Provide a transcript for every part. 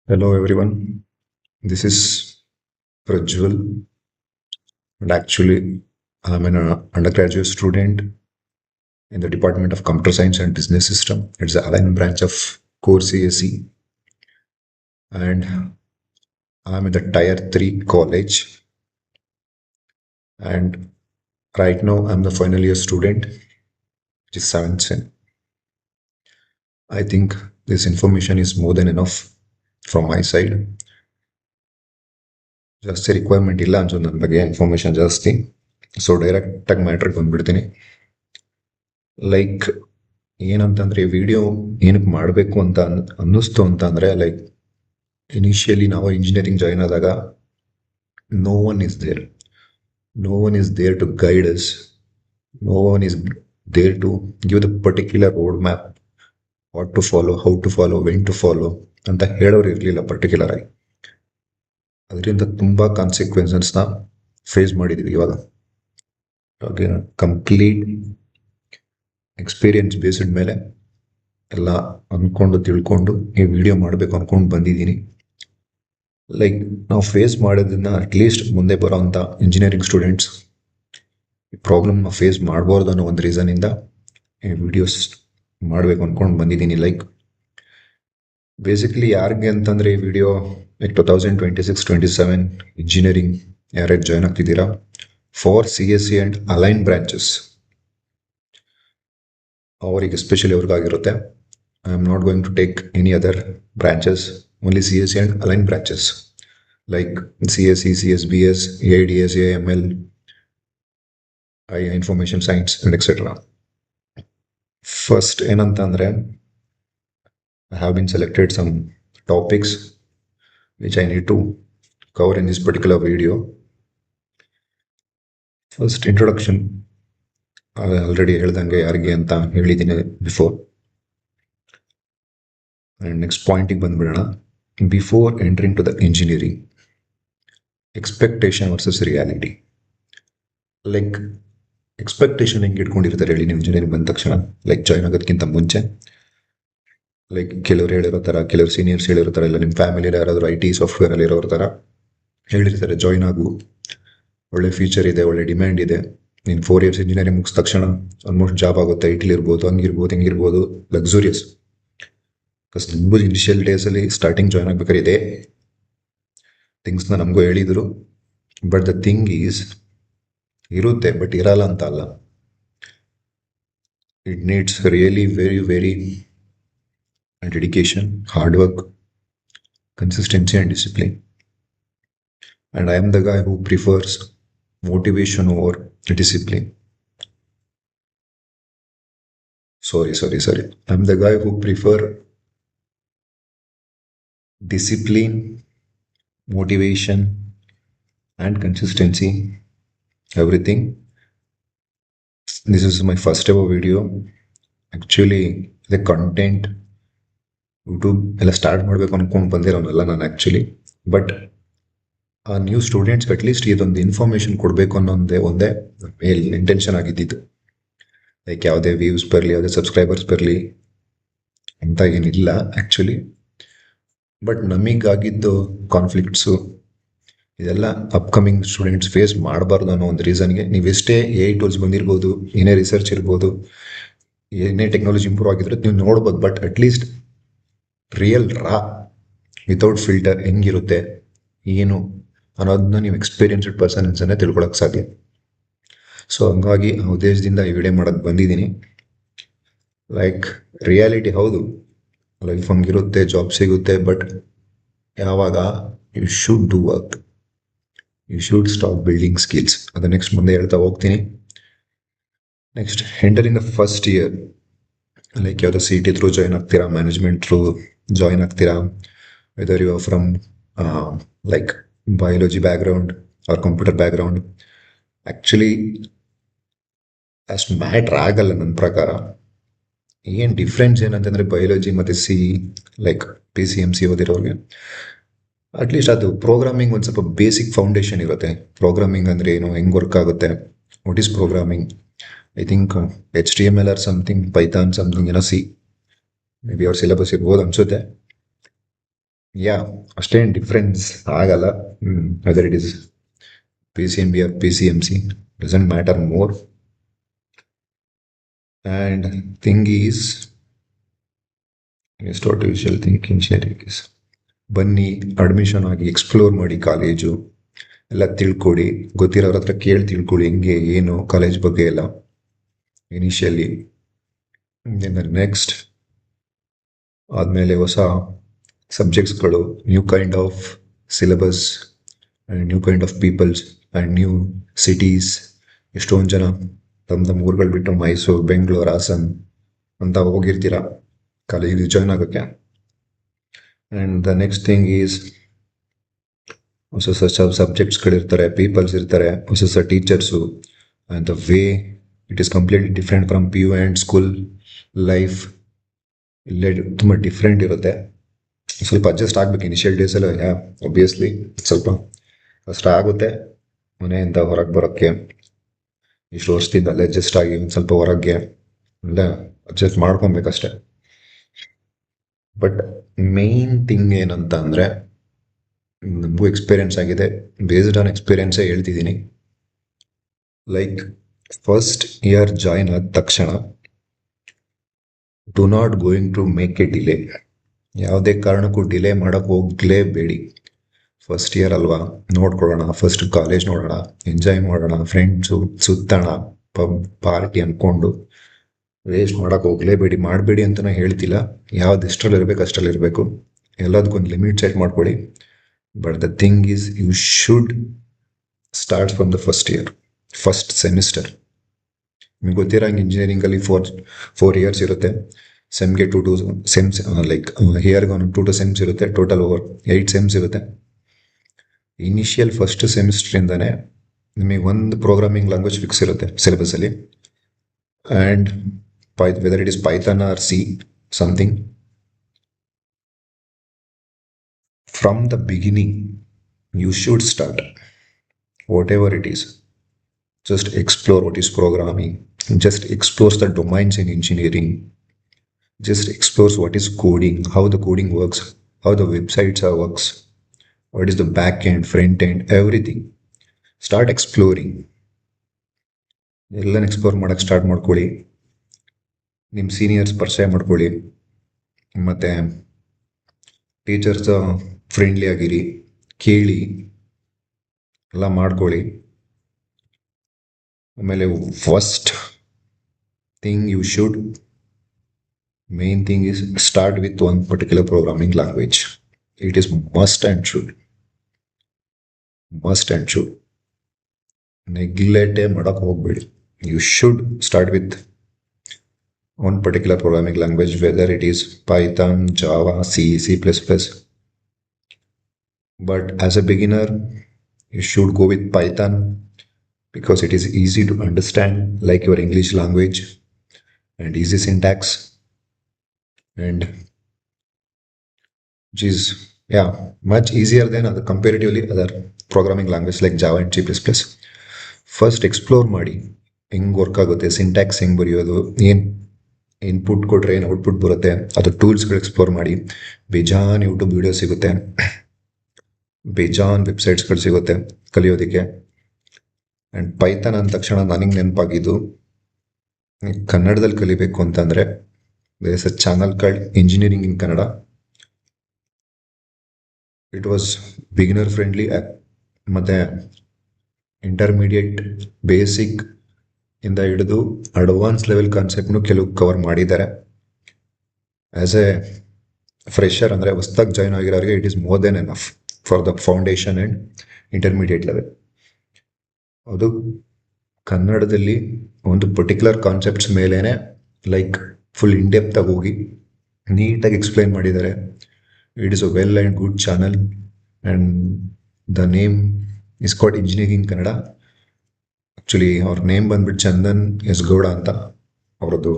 Hello everyone, this is Prajwal, and actually I'm an undergraduate student in the Department of Computer Science and Business System. It's the aligned branch of core CSE, and I'm in the Tier 3 college. And right now I'm the final year student, which is 7th sem. I think this information is more than enough from my side. ಜಾಸ್ತಿ requirement ಇಲ್ಲ ಅನ್ಸೋದು ನನ್ನ ಬಗ್ಗೆ information ಜಾಸ್ತಿ. So ಡೈರೆಕ್ಟಾಗಿ ಮ್ಯಾಟ್ರಿಗೆ ಬಂದ್ಬಿಡ್ತೀನಿ. Like ಏನಂತಂದ್ರೆ ಈ ವಿಡಿಯೋ ಏನಕ್ಕೆ ಮಾಡಬೇಕು ಅಂತ ಅನ್ನಿಸ್ತು ಅಂತ ಅಂದ್ರೆ, ಲೈಕ್ ಇನಿಷಿಯಲಿ ನಾವು ಇಂಜಿನಿಯರಿಂಗ್ ಜಾಯಿನ್ ಆದಾಗ no one is there to guide us, no one is there to give the particular road map, what to follow, how to follow, when to follow ಅಂತ ಹೇಳೋರು ಇರಲಿಲ್ಲ ಪರ್ಟಿಕ್ಯುಲರ್ ಆಗಿ. ಅದರಿಂದ ತುಂಬಾ ಕಾನ್ಸಿಕ್ವೆನ್ಸಸ್ನ face ಮಾಡಿದೀವಿ. ಇವಾಗ ಕಂಪ್ಲೀಟ್ ಎಕ್ಸ್ಪೀರಿಯನ್ಸ್ ಬೇಸ್ಡ್ ಮೇಲೆ ಎಲ್ಲ ಅಂದ್ಕೊಂಡು ತಿಳ್ಕೊಂಡು ಈ ವಿಡಿಯೋ ಮಾಡಬೇಕು ಅಂದ್ಕೊಂಡು ಬಂದಿದ್ದೀನಿ. ಲೈಕ್ ನಾವು ಫೇಸ್ ಮಾಡೋದನ್ನ ಅಟ್ಲೀಸ್ಟ್ ಮುಂದೆ ಬರೋವಂಥ ಇಂಜಿನಿಯರಿಂಗ್ ಸ್ಟೂಡೆಂಟ್ಸ್ ಈ ಪ್ರಾಬ್ಲಮ್ನ ಫೇಸ್ ಮಾಡ್ಬಾರ್ದು ಅನ್ನೋ ಒಂದು ರೀಸನಿಂದ ಈ ವಿಡಿಯೋಸ್ ಮಾಡಬೇಕು ಅಂದ್ಕೊಂಡು ಬಂದಿದ್ದೀನಿ. ಲೈಕ್ ಬೇಸಿಕಲಿ ಯಾರಿಗೆ ಅಂತಂದರೆ ಈ ವಿಡಿಯೋ ಲೈಕ್ 2026-27 ಇಂಜಿನಿಯರಿಂಗ್ ಯಾರ್ಯಾರು ಜಾಯ್ನ್ ಆಗ್ತಿದ್ದೀರಾ for CSE and align branches, ಅವರಿಗೆ ಎಸ್ಪೆಷಲಿ ಅವ್ರಿಗಾಗಿರುತ್ತೆ. I am not going to take any other branches, only CSE and align branches like CSE, CSBS, AIDS, AML, information science and etcetera. First ಏನಂತಂದರೆ, I have been selected some topics which I need to cover in this particular video. First, introduction. Already ಹೇಳ್ದಂಗೆ ಯಾರಿಗೆ ಅಂತ ಹೇಳಿದ್ದೀನಿ before. And next ಪಾಯಿಂಟಿಗೆ ಬಂದ್ಬಿಡೋಣ. Before entering to the engineering, expectation versus reality. Like expectation ಹೆಂಗೆ ಇಟ್ಕೊಂಡಿರ್ತಾರೆ ಹೇಳಿ ನೀವು ಇಂಜಿನಿಯರಿಂಗ್ ಬಂದ ತಕ್ಷಣ, ಲೈಕ್ ಜಾಯ್ನ್ ಆಗೋದಕ್ಕಿಂತ ಮುಂಚೆ. ಲೈಕ್ ಕೆಲವ್ರು ಹೇಳಿರೋ ಥರ, ಕೆಲವರು ಸೀನಿಯರ್ಸ್ ಹೇಳಿರೋ ಥರ, ಇಲ್ಲ ನಿಮ್ಮ ಫ್ಯಾಮಿಲಿಯಲ್ಲಿ ಯಾರಾದರೂ IT ಸಾಫ್ಟ್ವೇರಲ್ಲಿ ಇರೋರ ಥರ ಹೇಳಿರ್ತಾರೆ, ಜಾಯ್ನ್ ಆಗು, ಒಳ್ಳೆ ಫ್ಯೂಚರ್ ಇದೆ, ಒಳ್ಳೆ ಡಿಮ್ಯಾಂಡ್ ಇದೆ, ನೀನು 4 years ಇಂಜಿನಿಯರಿಂಗ್ ಮುಗಿದ ತಕ್ಷಣ ಆಲ್ಮೋಸ್ಟ್ ಜಾಬ್ ಆಗುತ್ತೆ, IT ಇರ್ಬೋದು, ಹಂಗಿರ್ಬೋದು, ಹಿಂಗಿರ್ಬೋದು, ಲಕ್ಸುರಿಯಸ್. ಬಿಕಾಸ್ ನಮಗೂ ಇನಿಷಿಯಲ್ ಡೇಸಲ್ಲಿ ಸ್ಟಾರ್ಟಿಂಗ್ ಜಾಯ್ನ್ ಆಗ್ಬೇಕಾದ್ರೆ ಇದೆ ಥಿಂಗ್ಸ್ನ ನಮಗೂ ಹೇಳಿದರು. ಬಟ್ ದ ಥಿಂಗ್ ಈಸ್, ಇರುತ್ತೆ ಬಟ್ ಇರಲ್ಲ ಅಂತ ಅಲ್ಲ. It needs really very dedication, hard work, consistency and discipline. And I am the guy who prefers motivation over discipline. Sorry. I'm the guy who prefer discipline, motivation and consistency, everything. This is my first ever video. Actually, the content YouTube ಎಲ್ಲ start ಮಾಡಬೇಕು ಅನ್ಕೊಂಡು ಬಂದಿರೋನಲ್ಲ ನಾನು actually. But ಆ new ಸ್ಟೂಡೆಂಟ್ಸ್ಗೆ at least ಇದೊಂದು information ಕೊಡಬೇಕು ಅನ್ನೋದೇ ಒಂದೇ ಮೇಲ್ ಇಂಟೆನ್ಷನ್ ಆಗಿದ್ದಿದ್ದು. ಲೈಕ್ ಯಾವುದೇ ವ್ಯೂಸ್ ಬರಲಿ, ಯಾವುದೇ ಸಬ್ಸ್ಕ್ರೈಬರ್ಸ್ ಬರಲಿ ಅಂತ ಏನಿಲ್ಲ ಆ್ಯಕ್ಚುಲಿ. ಬಟ್ ನಮಗಾಗಿದ್ದು ಕಾನ್ಫ್ಲಿಕ್ಟ್ಸು ಇದೆಲ್ಲ ಅಪ್ಕಮಿಂಗ್ ಸ್ಟೂಡೆಂಟ್ಸ್ ಫೇಸ್ ಮಾಡಬಾರ್ದು ಅನ್ನೋ ಒಂದು ರೀಸನ್ಗೆ ನೀವೆಷ್ಟೇ AI ಟೂಲ್ಸ್ ಬಂದಿರ್ಬೋದು, ಏನೇ ರಿಸರ್ಚ್ ಇರ್ಬೋದು, ಏನೇ ಟೆಕ್ನಾಲಜಿ ಇಂಪ್ರೂವ್ ಆಗಿದ್ರೆ ನೀವು ನೋಡ್ಬೋದು, but at least real without filter ಹೆಂಗಿರುತ್ತೆ ಏನು ಅನ್ನೋದನ್ನ ನೀವು ಎಕ್ಸ್ಪೀರಿಯನ್ಸ್ಡ್ ಪರ್ಸನ್ಸನ್ನೇ ತಿಳ್ಕೊಳಕ್ಕೆ ಸಾಧ್ಯ. ಸೊ ಹಂಗಾಗಿ ಆ ಉದ್ದೇಶದಿಂದ ಈ ವಿಡಿಯೋ ಮಾಡೋಕ್ಕೆ ಬಂದಿದ್ದೀನಿ. ಲೈಕ್ ರಿಯಾಲಿಟಿ ಹೌದು, ಲೈಫ್ ಹಂಗಿರುತ್ತೆ, ಜಾಬ್ ಸಿಗುತ್ತೆ, ಬಟ್ ಯಾವಾಗ you should do work, you should stop building skills. ಅದು ನೆಕ್ಸ್ಟ್ ಮುಂದೆ ಹೇಳ್ತಾ ಹೋಗ್ತೀನಿ. Next entering the first year, like ಯಾವುದೋ CET ಥ್ರೂ ಜಾಯ್ನ್ ಆಗ್ತೀರಾ, ಮ್ಯಾನೇಜ್ಮೆಂಟ್ ಥ್ರೂ ಜಾಯ್ನ್ ಆಗ್ತೀರಾ, whether you are from like biology background or computer background, actually ಅಷ್ಟು matter ಆಗಲ್ಲ ನನ್ನ ಪ್ರಕಾರ. ಏನು ಡಿಫ್ರೆನ್ಸ್ ಏನಂತಂದರೆ, ಬಯಾಲಜಿ ಮತ್ತು ಲೈಕ್ PCMC ಓದಿರೋರಿಗೆ ಅಟ್ಲೀಸ್ಟ್ ಅದು ಪ್ರೋಗ್ರಾಮಿಂಗ್ ಒಂದು ಸ್ವಲ್ಪ ಬೇಸಿಕ್ ಫೌಂಡೇಶನ್ ಇರುತ್ತೆ. ಪ್ರೋಗ್ರಾಮಿಂಗ್ ಅಂದರೆ ಏನು, ಹೆಂಗೆ ವರ್ಕ್ ಆಗುತ್ತೆ, what is programming, I think HTML or something, Python something, ಏನೋ ಮೇ ಬಿ ಅವ್ರ ಸಿಲೆಬಸ್ ಇರ್ಬೋದು ಅನ್ಸುತ್ತೆ. ಯಾ ಅಷ್ಟೇನು ಡಿಫ್ರೆನ್ಸ್ ಆಗಲ್ಲ. Weather it is PCMB or PCMC, doesn't matter more. And thing is, what usual think engineering is. ಬನ್ನಿ admission ಆಗಿ explore ಮಾಡಿ college ಎಲ್ಲ ತಿಳ್ಕೊಡಿ, ಗೊತ್ತಿರೋರ ಹತ್ರ ಕೇಳಿ ತಿಳ್ಕೊಳ್ಳಿ ಹೆಂಗೆ ಏನು ಕಾಲೇಜ್ ಬಗ್ಗೆ ಎಲ್ಲ ಇನಿಷಿಯಲಿ. ನೆಕ್ಸ್ಟ್ ಆದಮೇಲೆ ಹೊಸ ಸಬ್ಜೆಕ್ಟ್ಸ್ಗಳು, new kind of syllabus and new kind of peoples and new cities. ಎಷ್ಟೊಂದು ಜನ ತಮ್ಮ ಊರುಗಳು ಬಿಟ್ಟು ಮೈಸೂರು, ಬೆಂಗಳೂರು, ಹಾಸನ್ ಅಂತ ಹೋಗಿರ್ತೀರ ಕಾಲೇಜಿಗೆ ಜಾಯ್ನ್ ಆಗೋಕ್ಕೆ. And the next thing is ಹೊಸ ಹೊಸ ಸಬ್ಜೆಕ್ಟ್ಸ್ಗಳಿರ್ತಾರೆ, ಪೀಪಲ್ಸ್ ಇರ್ತಾರೆ, ಹೊಸ ಹೊಸ teachers. And the way it is completely different from PU and school life. ಇಲ್ಲೇ ತುಂಬ ಡಿಫ್ರೆಂಟ್ ಇರುತ್ತೆ. ಸ್ವಲ್ಪ ಅಡ್ಜಸ್ಟ್ ಆಗಬೇಕು ಇನಿಷಿಯಲ್ ಡೇಸಲ್ಲಿ. ಒಬ್ವಿಯಸ್ಲಿ ಸ್ವಲ್ಪ ಕಷ್ಟ ಆಗುತ್ತೆ ಮನೆಯಿಂದ ಹೊರಗೆ ಬರೋಕ್ಕೆ. ಇಷ್ಟು ವರ್ಷದಿಂದ ಅಲ್ಲೇ ಅಡ್ಜಸ್ಟ್ ಆಗಿ ಒಂದು ಸ್ವಲ್ಪ ಹೊರಗೆ ಎಲ್ಲ ಅಡ್ಜಸ್ಟ್ ಮಾಡ್ಕೊಬೇಕಷ್ಟೆ. ಬಟ್ ಮೇನ್ ಥಿಂಗ್ ಏನಂತ ಅಂದರೆ, ನಮಗೂ ಎಕ್ಸ್ಪೀರಿಯನ್ಸ್ ಆಗಿದೆ, ಬೇಸ್ಡ್ ಆನ್ ಎಕ್ಸ್ಪೀರಿಯನ್ಸೇ ಹೇಳ್ತಿದ್ದೀನಿ. ಲೈಕ್ ಫಸ್ಟ್ ಇಯರ್ ಜಾಯ್ನ್ ಆದ ತಕ್ಷಣ do not going to make a delay. ಯಾವುದೇ ಕಾರಣಕ್ಕೂ ಡಿಲೇ ಮಾಡೋಕ್ಕೆ ಹೋಗಲೇಬೇಡಿ. ಫಸ್ಟ್ ಇಯರ್ ಅಲ್ವಾ, ನೋಡ್ಕೊಳ್ಳೋಣ, ಫಸ್ಟ್ ಕಾಲೇಜ್ ನೋಡೋಣ, ಎಂಜಾಯ್ ಮಾಡೋಣ, ಫ್ರೆಂಡ್ಸು ಸುತ್ತೋಣ, ಪಬ್ ಪಾರ್ಟಿ ಅಂದ್ಕೊಂಡು ವೇಸ್ಟ್ ಮಾಡೋಕ್ಕೆ ಹೋಗಲೇಬೇಡಿ. ಮಾಡಬೇಡಿ ಅಂತಲೇ ಹೇಳ್ತಿಲ್ಲ, ಯಾವ್ದು ಎಷ್ಟರಲ್ಲಿ ಇರಬೇಕು ಅಷ್ಟರಲ್ಲಿ ಇರಬೇಕು. ಎಲ್ಲದಕ್ಕೊಂದು ಲಿಮಿಟ್ ಸೆಟ್ ಮಾಡ್ಕೊಳ್ಳಿ. But the thing is you should start from the first year, first semester. ನಿಮ್ಗೆ ಗೊತ್ತಿರೋಂಗೆ ಇಂಜಿನಿಯರಿಂಗಲ್ಲಿ ಫೋರ್ ಇಯರ್ಸ್ ಇರುತ್ತೆ. ಸೆಮ್ಗೆ 2 ಸೆಮ್ಸ್, ಲೈಕ್ ಹಿಯರ್ಗೆ ಒಂದು 2 ಸೆಮ್ಸ್ ಇರುತ್ತೆ. ಟೋಟಲ್ ಓವರ್ 8 ಸೆಮ್ಸ್ ಇರುತ್ತೆ. ಇನಿಷಿಯಲ್ ಫಸ್ಟ್ ಸೆಮಿಸ್ಟ್ರಿಂದನೇ ನಿಮಗೆ ಒಂದು ಪ್ರೋಗ್ರಾಮಿಂಗ್ ಲ್ಯಾಂಗ್ವೇಜ್ ಫಿಕ್ಸ್ ಇರುತ್ತೆ ಸಿಲೆಬಸಲ್ಲಿ. And whether it is Python or C, something. From the beginning you should start whatever it is. Just explore what is programming. Just explores the domains in engineering. Just explores what is coding, how the coding works, how the websites works, what is the back end, front end, everything. Start exploring. ಎಲ್ಲನ explore ಮಾಡೋಕ್ಕೆ start ಮಾಡ್ಕೊಳ್ಳಿ. ನಿಮ್ಮ seniors ಪರಿಚಯ ಮಾಡ್ಕೊಳ್ಳಿ, ಮತ್ತು teachers friendly ಆಗಿರಿ, ಕೇಳಿ ಎಲ್ಲ ಮಾಡ್ಕೊಳ್ಳಿ. ಆಮೇಲೆ first thing you should, main thing is start with one particular programming language. It is must and should, must and should. ನೆಗ್ಲೆಕ್ಟೇ ಮಾಡೋಕ್ಕೆ ಹೋಗಬೇಡಿ. You should start with one particular programming language, whether it is Python, Java, C++. But as a beginner, you should go with Python because it is easy to understand, like your English language, and easy syntax, and which is much easier than other comparatively other programming languages like Java and C++. First explore ಮಾಡಿ ಹೆಂಗೆ work ಆಗುತ್ತೆ, syntax ಹೆಂಗೆ ಬರೆಯೋದು, ಏನು input ಕೊಟ್ಟರೆ ಏನು output ಬರುತ್ತೆ, ಅದು ಟೂಲ್ಸ್ಗಳು ಎಕ್ಸ್ಪ್ಲೋರ್ ಮಾಡಿ. ಬೇಜಾನ್ ಯೂಟ್ಯೂಬ್ ವಿಡಿಯೋ ಸಿಗುತ್ತೆ, ಬೇಜಾನ್ ವೆಬ್ಸೈಟ್ಸ್ಗಳು ಸಿಗುತ್ತೆ ಕಲಿಯೋದಕ್ಕೆ. ಆ್ಯಂಡ್ ಪೈಥಾನ್ ಅಂದ ತಕ್ಷಣ ನನಗೆ ನೆನಪಾಗಿದ್ದು, ಕನ್ನಡದಲ್ಲಿ ಕಲಿಬೇಕು ಅಂತಂದರೆ there is a channel called engineering in Kannada. It was beginner friendly, ಮತ್ತು ಇಂಟರ್ಮೀಡಿಯೇಟ್ ಬೇಸಿಕ್ ಇಂದ ಹಿಡಿದು ಅಡ್ವಾನ್ಸ್ ಲೆವೆಲ್ ಕಾನ್ಸೆಪ್ಟ್ನು ಕೆಲವು ಕವರ್ ಮಾಡಿದ್ದಾರೆ. ಆ್ಯಸ್ ಎ ಫ್ರೆಷರ್ ಅಂದರೆ ಹೊಸ್ದಾಗಿ ಜಾಯ್ನ್ ಆಗಿರೋರಿಗೆ it is more than enough for the foundation and intermediate level. ಅದು ಕನ್ನಡದಲ್ಲಿ ಒಂದು ಪರ್ಟಿಕ್ಯುಲರ್ ಕಾನ್ಸೆಪ್ಟ್ಸ್ ಮೇಲೇ ಲೈಕ್ ಫುಲ್ ಇನ್ಡೆಪ್ತಾಗಿ ಹೋಗಿ ನೀಟಾಗಿ ಎಕ್ಸ್ಪ್ಲೈನ್ ಮಾಡಿದ್ದಾರೆ. It is a well and good channel, and the name is called engineering Kannada. Actually ಅವ್ರ ನೇಮ್ ಬಂದ್ಬಿಟ್ಟು ಚಂದನ್ ಎಸ್ ಗೌಡ ಅಂತ. ಅವರದ್ದು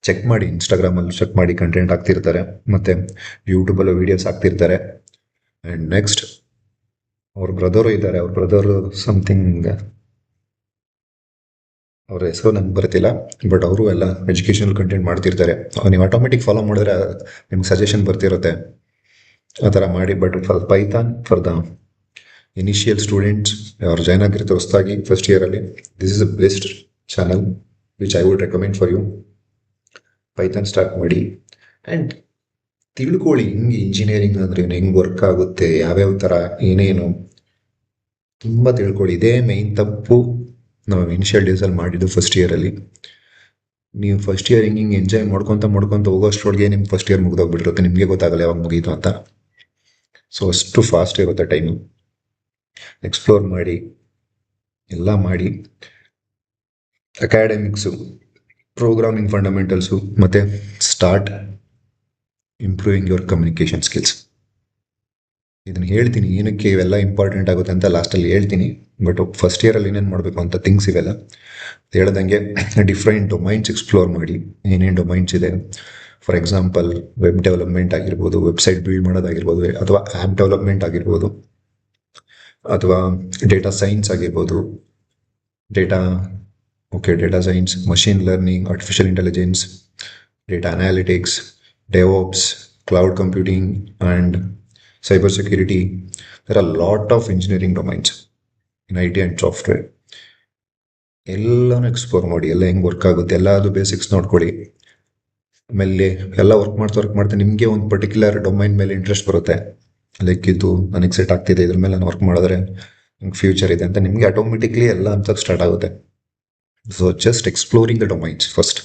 ಚೆಕ್ ಮಾಡಿ, ಇನ್ಸ್ಟಾಗ್ರಾಮಲ್ಲಿ ಚೆಕ್ ಮಾಡಿ, ಕಂಟೆಂಟ್ ಹಾಕ್ತಿರ್ತಾರೆ, ಮತ್ತು ಯೂಟ್ಯೂಬಲ್ಲೂ ವೀಡಿಯೋಸ್ ಹಾಕ್ತಿರ್ತಾರೆ. ಆ್ಯಂಡ್ ನೆಕ್ಸ್ಟ್ ಅವ್ರ ಬ್ರದರು ಇದ್ದಾರೆ, ಅವ್ರ ಬ್ರದರು ಸಮಥಿಂಗ್, ಅವ್ರ ಹೆಸರು ನನಗೆ ಬರ್ತಿಲ್ಲ, ಬಟ್ ಅವರು ಎಲ್ಲ ಎಜುಕೇಷನಲ್ ಕಂಟೆಂಟ್ ಮಾಡ್ತಿರ್ತಾರೆ. ನೀವು ಆಟೋಮೆಟಿಕ್ ಫಾಲೋ ಮಾಡಿದ್ರೆ ನಿಮ್ಗೆ ಸಜೆಷನ್ ಬರ್ತಿರುತ್ತೆ. ಆ ಥರ ಮಾಡಿ. But for Python for the initial students ಅವ್ರು ಜಾಯ್ನ್ ಆಗಿರ್ತಾರೆ ಹೊಸದಾಗಿ ಫಸ್ಟ್ ಇಯರಲ್ಲಿ, this is the best channel which I would recommend for you. Python start ಮಾಡಿ ಆ್ಯಂಡ್ ತಿಳ್ಕೊಳ್ಳಿ ಹಿಂಗೆ ಇಂಜಿನಿಯರಿಂಗ್ ಅಂದರೆ ಹೆಂಗೆ ವರ್ಕ್ ಆಗುತ್ತೆ, ಯಾವ್ಯಾವ ಥರ ಏನೇನು ತುಂಬ ತಿಳ್ಕೊಳ್ಳಿ. ಇದೇ ಮೈನ್ ತಪ್ಪು ನಾವು ಇನಿಷಿಯಲ್ ಡೇಸಲ್ಲಿ ಮಾಡಿದ್ದು ಫಸ್ಟ್ ಇಯರಲ್ಲಿ. ನೀವು ಫಸ್ಟ್ ಇಯರ್ ಹಿಂಗೆ ಎಂಜಾಯ್ ಮಾಡ್ಕೊತ ಹೋಗೋಷ್ಟರೊಳಗೆ ನಿಮ್ಗೆ ಫಸ್ಟ್ ಇಯರ್ ಮುಗಿದೋಗ್ಬಿಟ್ಟಿರುತ್ತೆ, ನಿಮಗೆ ಗೊತ್ತಾಗಲ್ಲ ಯಾವಾಗ ಮುಗೀತು ಅಂತ. ಸೊ ಅಷ್ಟು ಫಾಸ್ಟ್ ಇರುತ್ತೆ ಟೈಮು. ಎಕ್ಸ್ಪ್ಲೋರ್ ಮಾಡಿ, ಎಲ್ಲ ಮಾಡಿ. ಅಕಾಡೆಮಿಕ್ಸು, ಪ್ರೋಗ್ರಾಮಿಂಗ್ ಫಂಡಮೆಂಟಲ್ಸು, ಮತ್ತು start improving your communication skills. ಇದನ್ನು ಹೇಳ್ತೀನಿ ಏನಕ್ಕೆ ಇವೆಲ್ಲ ಇಂಪಾರ್ಟೆಂಟ್ ಆಗುತ್ತೆ ಅಂತ ಲಾಸ್ಟಲ್ಲಿ ಹೇಳ್ತೀನಿ. ಬಟ್ ಫಸ್ಟ್ ಇಯರಲ್ಲಿ ಏನೇನು ಮಾಡಬೇಕು ಅಂತ ಥಿಂಗ್ಸ್ ಇವೆಲ್ಲ ಹೇಳ್ದಂಗೆ ಡಿಫ್ರೆಂಟ್ ಡೊಮೈನ್ಸ್ ಎಕ್ಸ್ಪ್ಲೋರ್ ಮಾಡಿ. ಏನೇನು ಡೊಮೈನ್ಸ್ ಇದೆ, ಫಾರ್ ಎಕ್ಸಾಂಪಲ್ ವೆಬ್ ಡೆವಲಪ್ಮೆಂಟ್ ಆಗಿರ್ಬೋದು, ವೆಬ್ಸೈಟ್ ಬಿಲ್ಡ್ ಮಾಡೋದಾಗಿರ್ಬೋದು, ಅಥವಾ ಆ್ಯಪ್ ಡೆವಲಪ್ಮೆಂಟ್ ಆಗಿರ್ಬೋದು, ಅಥವಾ ಡೇಟಾ ಸೈನ್ಸ್ ಆಗಿರ್ಬೋದು, data science, machine learning, artificial intelligence, data analytics, DevOps, cloud computing, and cybersecurity. There are a lot of engineering domains in IT and software. ಎಲ್ಲನೂ explore ಮಾಡಿ, ಎಲ್ಲ ಹೆಂಗೆ work ಆಗುತ್ತೆ ಎಲ್ಲದು ಬೇಸಿಕ್ಸ್ ನೋಡ್ಕೊಳ್ಳಿ. ಆಮೇಲೆ ಎಲ್ಲ ವರ್ಕ್ ಮಾಡ್ತಾ ನಿಮಗೆ ಒಂದು ಪರ್ಟಿಕ್ಯುಲರ್ ಡೊಮೈನ್ ಮೇಲೆ ಇಂಟ್ರೆಸ್ಟ್ ಬರುತ್ತೆ. ಲೈಕ್ ಇದು ನನಗೆ ಸೆಟ್ ಆಗ್ತಿದೆ, ಇದ್ರ ಮೇಲೆ ನಾನು ವರ್ಕ್ ಮಾಡಿದ್ರೆ ನಂಗೆ ಫ್ಯೂಚರ್ ಇದೆ ಅಂತ ನಿಮಗೆ ಆಟೋಮೆಟಿಕ್ಲಿ ಎಲ್ಲ ಅಂತ ಸ್ಟಾರ್ಟ್ ಆಗುತ್ತೆ. So just exploring the domains first.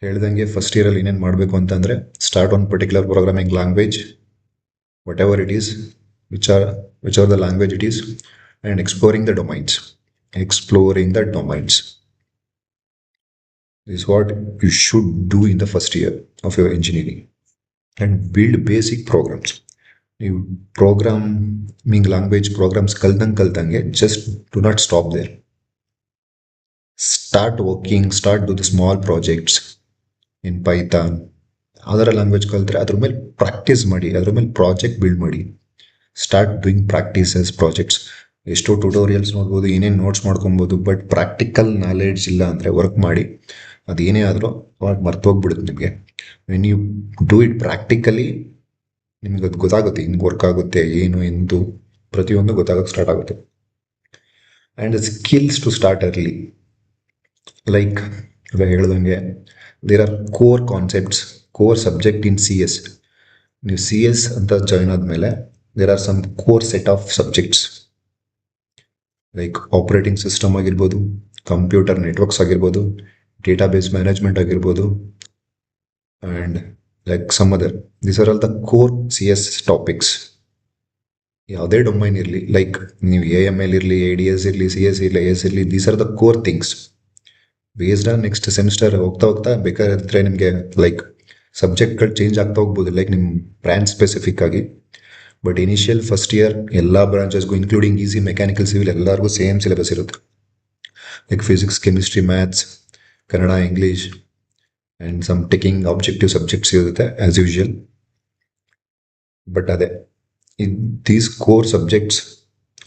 ಹೇಳ್ದಂಗೆ ಫಸ್ಟ್ ಇಯರಲ್ಲಿ ಏನೇನು ಮಾಡಬೇಕು ಅಂತಂದರೆ, start one particular programming language, what ever it is, which are the language it is, and exploring the domains. This is what you should do in the first year of your engineering, and build basic programs. You programming language programs kaltange, just do not stop there. Start do the small projects in Python. ಅದರ language ಕಲಿತ್ರೆ ಅದ್ರ ಮೇಲೆ practice ಮಾಡಿ, ಅದ್ರ ಮೇಲೆ project build ಮಾಡಿ. Start doing practices, projects. ಎಷ್ಟೋ tutorials ನೋಡ್ಬೋದು, ಏನೇನು ನೋಟ್ಸ್ ಮಾಡ್ಕೊಬೋದು, ಬಟ್ ಪ್ರಾಕ್ಟಿಕಲ್ ನಾಲೆಡ್ಜ್ ಇಲ್ಲ ಅಂದರೆ ವರ್ಕ್ ಮಾಡಿ ಅದೇನೇ ಆದರೂ ಅವಾಗ ಮರ್ತೋಗ್ಬಿಡುತ್ತೆ ನಿಮಗೆ. When you do it practically ನಿಮಗೆ ಅದು ಗೊತ್ತಾಗುತ್ತೆ, ಹಿಂಗೆ ವರ್ಕ್ ಆಗುತ್ತೆ, ಏನು ಎಂದು ಪ್ರತಿಯೊಂದು ಗೊತ್ತಾಗೋಕ್ಕೆ ಸ್ಟಾರ್ಟ್ ಆಗುತ್ತೆ. And skills to start early. Like ಇವಾಗ ಹೇಳ್ದಂಗೆ there are core concepts, core subject in CS. ನೀವು CS ಅಂತ ಜಾಯ್ನ್ ಆದಮೇಲೆ there are some core set of subjects, like operating system ಆಗಿರ್ಬೋದು, ಕಂಪ್ಯೂಟರ್ ನೆಟ್ವರ್ಕ್ಸ್ ಆಗಿರ್ಬೋದು, ಡೇಟಾಬೇಸ್ ಮ್ಯಾನೇಜ್ಮೆಂಟ್ ಆಗಿರ್ಬೋದು, and like some other. These are all the core CS topics. ಯಾವುದೇ domain ಇರಲಿ, like ನೀವು AML ಇರಲಿ, ADS ಇರಲಿ, CS ಇರಲಿ, AS ಇರಲಿ, these are the core things. Based on next semester ಹೋಗ್ತಾ ಬೇಕಾದ್ರೆ ನಿಮಗೆ ಲೈಕ್ ಸಬ್ಜೆಕ್ಟ್ಗಳು ಚೇಂಜ್ ಆಗ್ತಾ ಹೋಗ್ಬೋದು, ಲೈಕ್ ನಿಮ್ಮ ಬ್ರ್ಯಾಂಚ್ ಸ್ಪೆಸಿಫಿಕ್ ಆಗಿ. ಬಟ್ ಇನಿಷಿಯಲ್ ಫಸ್ಟ್ ಇಯರ್ ಎಲ್ಲ ಬ್ರಾಂಚಸ್ಗೂ ಇನ್ಕ್ಲೂಡಿಂಗ್ ಈಸಿ, ಮೆಕ್ಯಾನಿಕಲ್, ಸಿವಿಲ್ ಎಲ್ಲರಿಗೂ ಸೇಮ್ ಸಿಲೆಬಸ್ ಇರುತ್ತೆ. Like physics, chemistry, maths, Kannada, English, and some taking objective subjects ಇರುತ್ತೆ ಆ್ಯಸ್ ಯೂಶುವಲ್. ಬಟ್ ಅದೇ ದೀಸ್ ಕೋರ್ ಸಬ್ಜೆಕ್ಟ್ಸ್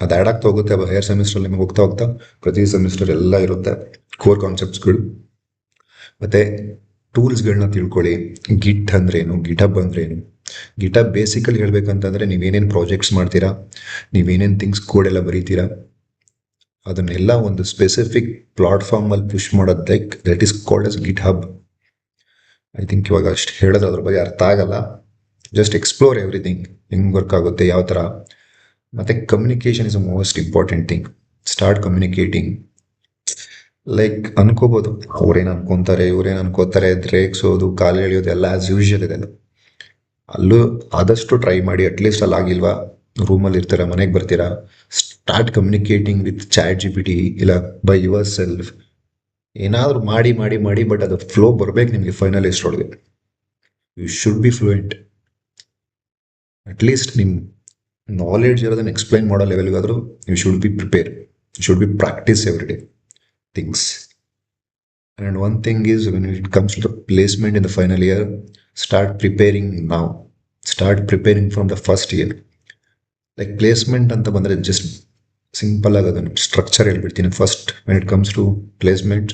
ಅದು ಆ್ಯಡ್ ಆಗ್ತಾ ಹೋಗುತ್ತೆ. ಹೈಯರ್ ಸೆಮಿಸ್ಟ್ರಲ್ಲಿ ನಿಮಗೆ ಹೋಗ್ತಾ ಪ್ರತಿ ಸೆಮಿಸ್ಟರ್ ಎಲ್ಲ ಇರುತ್ತೆ ಕೋರ್ ಕಾನ್ಸೆಪ್ಟ್ಸ್ಗಳು. ಮತ್ತು ಟೂಲ್ಸ್ಗಳನ್ನ ತಿಳ್ಕೊಳ್ಳಿ. ಗಿಟ್ ಅಂದ್ರೇನು, ಗಿಟಬ್ ಅಂದ್ರೇನು. ಗಿಟಬ್ ಬೇಸಿಕಲಿ ಹೇಳ್ಬೇಕಂತಂದರೆ ನೀವೇನೇನು ಪ್ರಾಜೆಕ್ಟ್ಸ್ ಮಾಡ್ತೀರಾ, ನೀವೇನೇನು ಥಿಂಗ್ಸ್ ಕೋಡ್ ಎಲ್ಲ ಬರೀತೀರಾ, ಅದನ್ನೆಲ್ಲ ಒಂದು ಸ್ಪೆಸಿಫಿಕ್ ಪ್ಲಾಟ್ಫಾರ್ಮಲ್ಲಿ ಪುಷ್ ಮಾಡೋದು, like that is called as GitHub. I think ಇವಾಗ ಅಷ್ಟು ಹೇಳೋದು ಅದ್ರ ಬಗ್ಗೆ ಅರ್ಥ ಆಗಲ್ಲ. ಜಸ್ಟ್ ಎಕ್ಸ್ಪ್ಲೋರ್ ಎವ್ರಿಥಿಂಗ್, ಹೆಂಗೆ ವರ್ಕ್ ಆಗುತ್ತೆ, ಯಾವ ಥರ. ಮತ್ತು communication is a most important thing. Start communicating. Like ಅನ್ಕೋಬೋದು ಅವ್ರೇನು ಅನ್ಕೊತಾರೆ, ಇವ್ರೇನು ಅನ್ಕೋತಾರೆ, ರೇಗ್ಸೋದು, ಕಾಲು ಎಳೆಯೋದು ಎಲ್ಲ ಆ್ಯಸ್ ಯೂಶುವಲ್ ಇದೆ. ಅಲ್ಲೂ ಆದಷ್ಟು ಟ್ರೈ ಮಾಡಿ. ಅಟ್ಲೀಸ್ಟ್ ಅಲ್ಲಾಗಿಲ್ವಾ, ರೂಮಲ್ಲಿ ಇರ್ತೀರಾ, ಮನೆಗೆ ಬರ್ತೀರಾ, ಸ್ಟಾರ್ಟ್ ಕಮ್ಯುನಿಕೇಟಿಂಗ್ ವಿತ್ ChatGPT ಇಲ್ಲ ಬೈ ಯುವರ್ ಸೆಲ್ಫ್. ಏನಾದರೂ ಮಾಡಿ ಬಟ್ ಅದು ಫ್ಲೋ ಬರಬೇಕು ನಿಮಗೆ ಫೈನಲ್ ಇಷ್ಟರೊಳಗೆ. You should be fluent. At least ನಿಮ್ಮ ನಾಲೆಡ್ಜ್ ಇರೋದನ್ನು ಎಕ್ಸ್ಪ್ಲೈನ್ ಮಾಡೋ ಲೆವೆಲ್ಗಾದರೂ you should be prepare. You should be practice every day things. And one thing is, when it comes to the placement in the final year, start preparing now. Start preparing from the first year. Like placement anta bandre just simple ಆಗಿ ಅದನ್ನು structure ಹೇಳ್ಬಿಡ್ತೀನಿ. First when it comes to placement,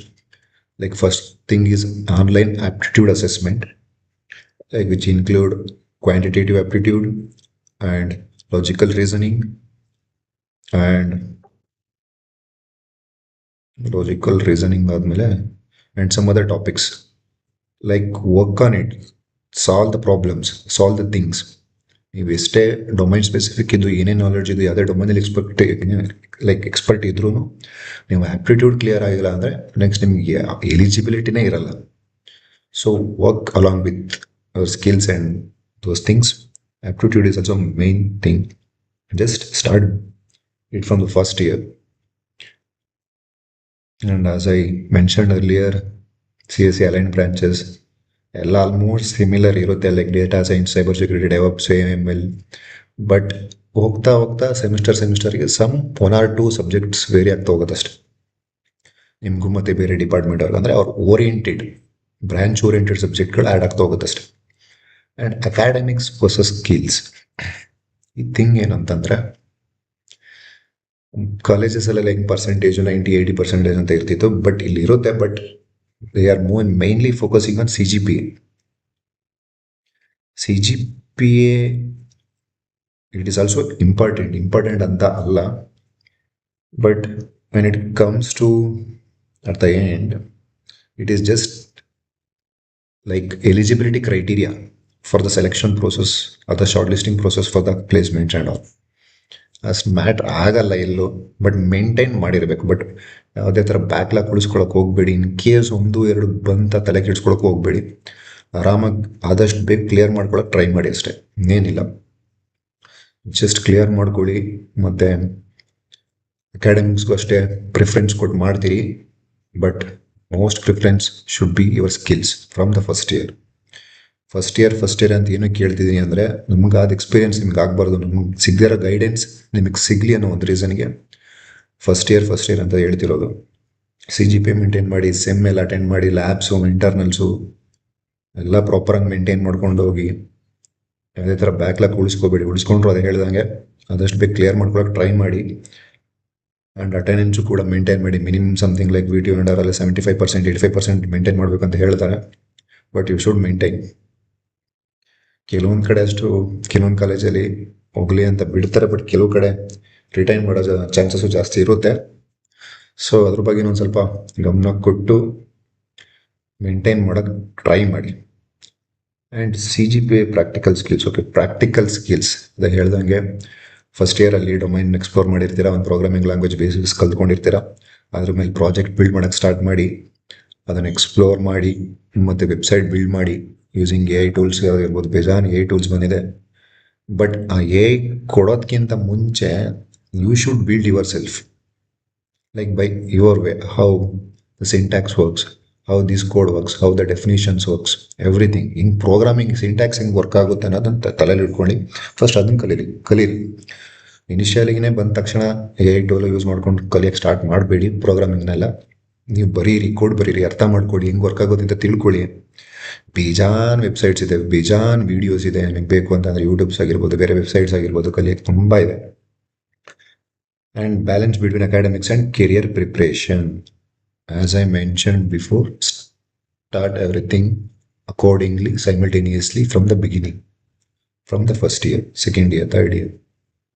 like first thing is online aptitude assessment, like which include quantitative aptitude and logical reasoning and ಆದ್ಮೇಲೆ and some other topics like work on it, solve the problems, solve the things. ನೀವು ಎಷ್ಟೇ domain specific ಇದ್ದು ಏನೇ knowledge ಇದು ಯಾವುದೇ ಡೊಮೈನಲ್ಲಿ expert ಇದ್ರೂ ನೀವು aptitude clear ಆಗಿಲ್ಲ ಅಂದರೆ ನೆಕ್ಸ್ಟ್ ನಿಮಗೆ ಎಲಿಜಿಬಿಲಿಟಿನೇ ಇರಲ್ಲ. So work along with our skills and those things. Aptitude is also main thing. Just start it from the first year. And as I mentioned earlier, CSE aligned branches ಎಲ್ಲ almost similar ಇರುತ್ತೆ, like data science, cyber security, develops, AML. But ಹೋಗ್ತಾ ಹೋಗ್ತಾ ಸೆಮಿಸ್ಟರ್ಗೆ some 1 or 2 subjects very ಆಗ್ತಾ ಹೋಗುತ್ತಷ್ಟೆ ನಿಮಗೂ ಮತ್ತೆ ಬೇರೆ department ಅವ್ರಿಗೆ. ಅಂದರೆ ಅವ್ರ ಓರಿಯೆಂಟೆಡ್ ಬ್ರಾಂಚ್ ಓರಿಯೆಂಟೆಡ್ ಸಬ್ಜೆಕ್ಟ್ಗಳು ಆ್ಯಡ್ ಆಗ್ತಾ ಹೋಗುತ್ತಷ್ಟೆ. ಆ್ಯಂಡ್ ಅಕಾಡೆಮಿಕ್ಸ್ ವರ್ಸಸ್ ಸ್ಕಿಲ್ಸ್ ಈ ಥಿಂಗ್ ಏನಂತಂದರೆ, ಕಾಲೇಜಸ್ ಅಲ್ಲೆಲ್ಲ ಹೆಂಗೆ ಪರ್ಸೆಂಟೇಜು 90-80% ಅಂತ ಇರ್ತಿತ್ತು, ಬಟ್ ಇಲ್ಲಿ ಇರುತ್ತೆ. But they are mainly focusing on CGPA. CGPA, it is also important ಅಂತ ಅಲ್ಲ, but when it comes to at the end, it is just like eligibility criteria for the selection process or the shortlisting process for the placements and all. ಅಷ್ಟು matter ಆಗಲ್ಲ ಎಲ್ಲೂ, but maintain ಮಾಡಿರಬೇಕು. But ಯಾವುದೇ ಥರ backlog ಉಳಿಸ್ಕೊಳಕ್ಕೆ ಹೋಗ್ಬೇಡಿ. In case 1-2 ಬಂತ ತಲೆ ಕೆಡ್ಸ್ಕೊಳಕ್ಕೆ ಹೋಗ್ಬೇಡಿ. ಆರಾಮಾಗಿ ಆದಷ್ಟು ಬೇಗ ಕ್ಲಿಯರ್ ಮಾಡ್ಕೊಳಕ್ಕೆ ಟ್ರೈ ಮಾಡಿ ಅಷ್ಟೇ, ಇನ್ನೇನಿಲ್ಲ. ಜಸ್ಟ್ ಕ್ಲಿಯರ್ ಮಾಡ್ಕೊಳ್ಳಿ. ಮತ್ತು ಅಕಾಡೆಮಿಕ್ಸ್ಗೂ ಅಷ್ಟೇ ಪ್ರಿಫರೆನ್ಸ್ ಕೊಟ್ಟು ಮಾಡ್ತೀರಿ, but most preference should be your skills from the first year ಅಂತ ಏನೋ ಕೇಳ್ತಿದ್ದೀನಿ ಅಂದರೆ, ನಮ್ಗೆ ಅದು ಎಕ್ಸ್ಪೀರಿಯನ್ಸ್ ನಿಮ್ಗೆ ಆಗಬಾರ್ದು, ನಮ್ಗೆ ಸಿಗದಿರೋ ಗೈಡೆನ್ಸ್ ನಿಮಗೆ ಸಿಗಲಿ ಅನ್ನೋ ಒಂದು ರೀಸನ್ಗೆ ಫಸ್ಟ್ ಇಯರ್ ಅಂತ ಹೇಳ್ತಿರೋದು. CGPA ಮೇಂಟೈನ್ ಮಾಡಿ, ಸೆಮ್ ಎಲ್ಲ ಅಟೆಂಡ್ ಮಾಡಿ, ಲ್ಯಾಬ್ಸು, ಇಂಟರ್ನಲ್ಸು ಎಲ್ಲ ಪ್ರಾಪರಾಗಿ ಮೇಂಟೈನ್ ಮಾಡ್ಕೊಂಡು ಹೋಗಿ. ಯಾವುದೇ ಥರ ಬ್ಯಾಕ್ಲಾಗ್ ಉಳಿಸ್ಕೊಂಡ್ರು ಅದೇ ಹೇಳ್ದಂಗೆ ಆದಷ್ಟು ಬೇಗ ಕ್ಲಿಯರ್ ಮಾಡ್ಕೊಳಕ್ಕೆ ಟ್ರೈ ಮಾಡಿ. ಆ್ಯಂಡ್ ಅಟೆಂಡೆನ್ಸು ಕೂಡ ಮೇಂಟೈನ್ ಮಾಡಿ. Minimum something like VTU and all 75%, 85% maintain ಮಾಡಬೇಕಂತ ಹೇಳ್ತಾರೆ, ಬಟ್ ಯು ಶುಡ್ ಮೇಂಟೈನ್. ಕೆಲವೊಂದು ಕಡೆ ಕೆಲವೊಂದು ಕಾಲೇಜಲ್ಲಿ ಹೋಗಲಿ ಅಂತ ಬಿಡ್ತಾರೆ, ಬಟ್ ಕೆಲವು ಕಡೆ ರಿಟೈನ್ ಮಾಡೋ ಚಾನ್ಸಸ್ಸು ಜಾಸ್ತಿ ಇರುತ್ತೆ. ಸೊ ಅದ್ರ ಬಗ್ಗೆ ಒಂದು ಸ್ವಲ್ಪ ಗಮನ ಕೊಟ್ಟು ಮೇಂಟೈನ್ ಮಾಡೋಕ್ಕೆ ಟ್ರೈ ಮಾಡಿ. ಆ್ಯಂಡ್ CGPA ಪ್ರಾಕ್ಟಿಕಲ್ ಸ್ಕಿಲ್ಸ್ ಅದೇ ಹೇಳ್ದಂಗೆ ಫಸ್ಟ್ ಇಯರಲ್ಲಿ ಡೊಮೈನ್ ಎಕ್ಸ್ಪ್ಲೋರ್ ಮಾಡಿರ್ತೀರ, ಒಂದು ಪ್ರೋಗ್ರಾಮಿಂಗ್ ಲ್ಯಾಂಗ್ವೇಜ್ ಬೇಸಿಕ್ಸ್ ಕಲ್ತ್ಕೊಂಡಿರ್ತೀರ. ಅದ್ರ ಮೇಲೆ ಪ್ರಾಜೆಕ್ಟ್ ಬಿಲ್ಡ್ ಮಾಡೋಕ್ಕೆ ಸ್ಟಾರ್ಟ್ ಮಾಡಿ, ಅದನ್ನು ಎಕ್ಸ್ಪ್ಲೋರ್ ಮಾಡಿ, ಮತ್ತು ವೆಬ್ಸೈಟ್ ಬಿಲ್ಡ್ ಮಾಡಿ ಯೂಸಿಂಗ್ AI ಟೂಲ್ಸ್ ಇರ್ಬೋದು. ಬೇಜಾನ್ AI ಟೂಲ್ಸ್ ಬಂದಿದೆ. ಬಟ್ ಆ AI ಕೊಡೋದಕ್ಕಿಂತ ಮುಂಚೆ you should build yourself, like by your way, how the syntax works, how this code works, how the definitions works, everything. ಹಿಂಗೆ programming syntax ಹೆಂಗೆ work ಆಗುತ್ತೆ ಅನ್ನೋದನ್ನು ತಲೆಯಲ್ಲಿ ಇಟ್ಕೊಂಡು ಫಸ್ಟ್ ಅದನ್ನು ಕಲೀರಿ. ಇನಿಷಿಯಲಿಗೆ ಬಂದ ತಕ್ಷಣ AI ಟೂಲ್ ಯೂಸ್ ಮಾಡ್ಕೊಂಡು ಕಲಿಯೋಕ್ಕೆ ಸ್ಟಾರ್ಟ್ ಮಾಡಬೇಡಿ. ಪ್ರೋಗ್ರಾಮಿಂಗ್ನೆಲ್ಲ ನೀವು ಬರೀರಿ, ಕೋಡ್ ಬರೀರಿ, ಅರ್ಥ ಮಾಡ್ಕೊಳ್ಳಿ, ಹೆಂಗೆ ವರ್ಕ್ ಆಗುತ್ತೆ ಅಂತ ತಿಳ್ಕೊಳ್ಳಿ. ಬೇಜಾನ್ ವೆಬ್ಸೈಟ್ಸ್ ಇದೆ, ಬೇಜಾನ್ ವಿಡಿಯೋಸ್ ಇದೆ. ನಿಮಗೆ ಬೇಕು ಅಂತಂದರೆ ಯೂಟ್ಯೂಬ್ಸ್ ಆಗಿರ್ಬೋದು, ಬೇರೆ ವೆಬ್ಸೈಟ್ಸ್ ಆಗಿರ್ಬೋದು, ಕಲಿಯೋಕ್ಕೆ ತುಂಬ ಇದೆ. And balance between academics and career preparation. As I mentioned before, start everything accordingly, simultaneously from the beginning, from the first year, second year, third year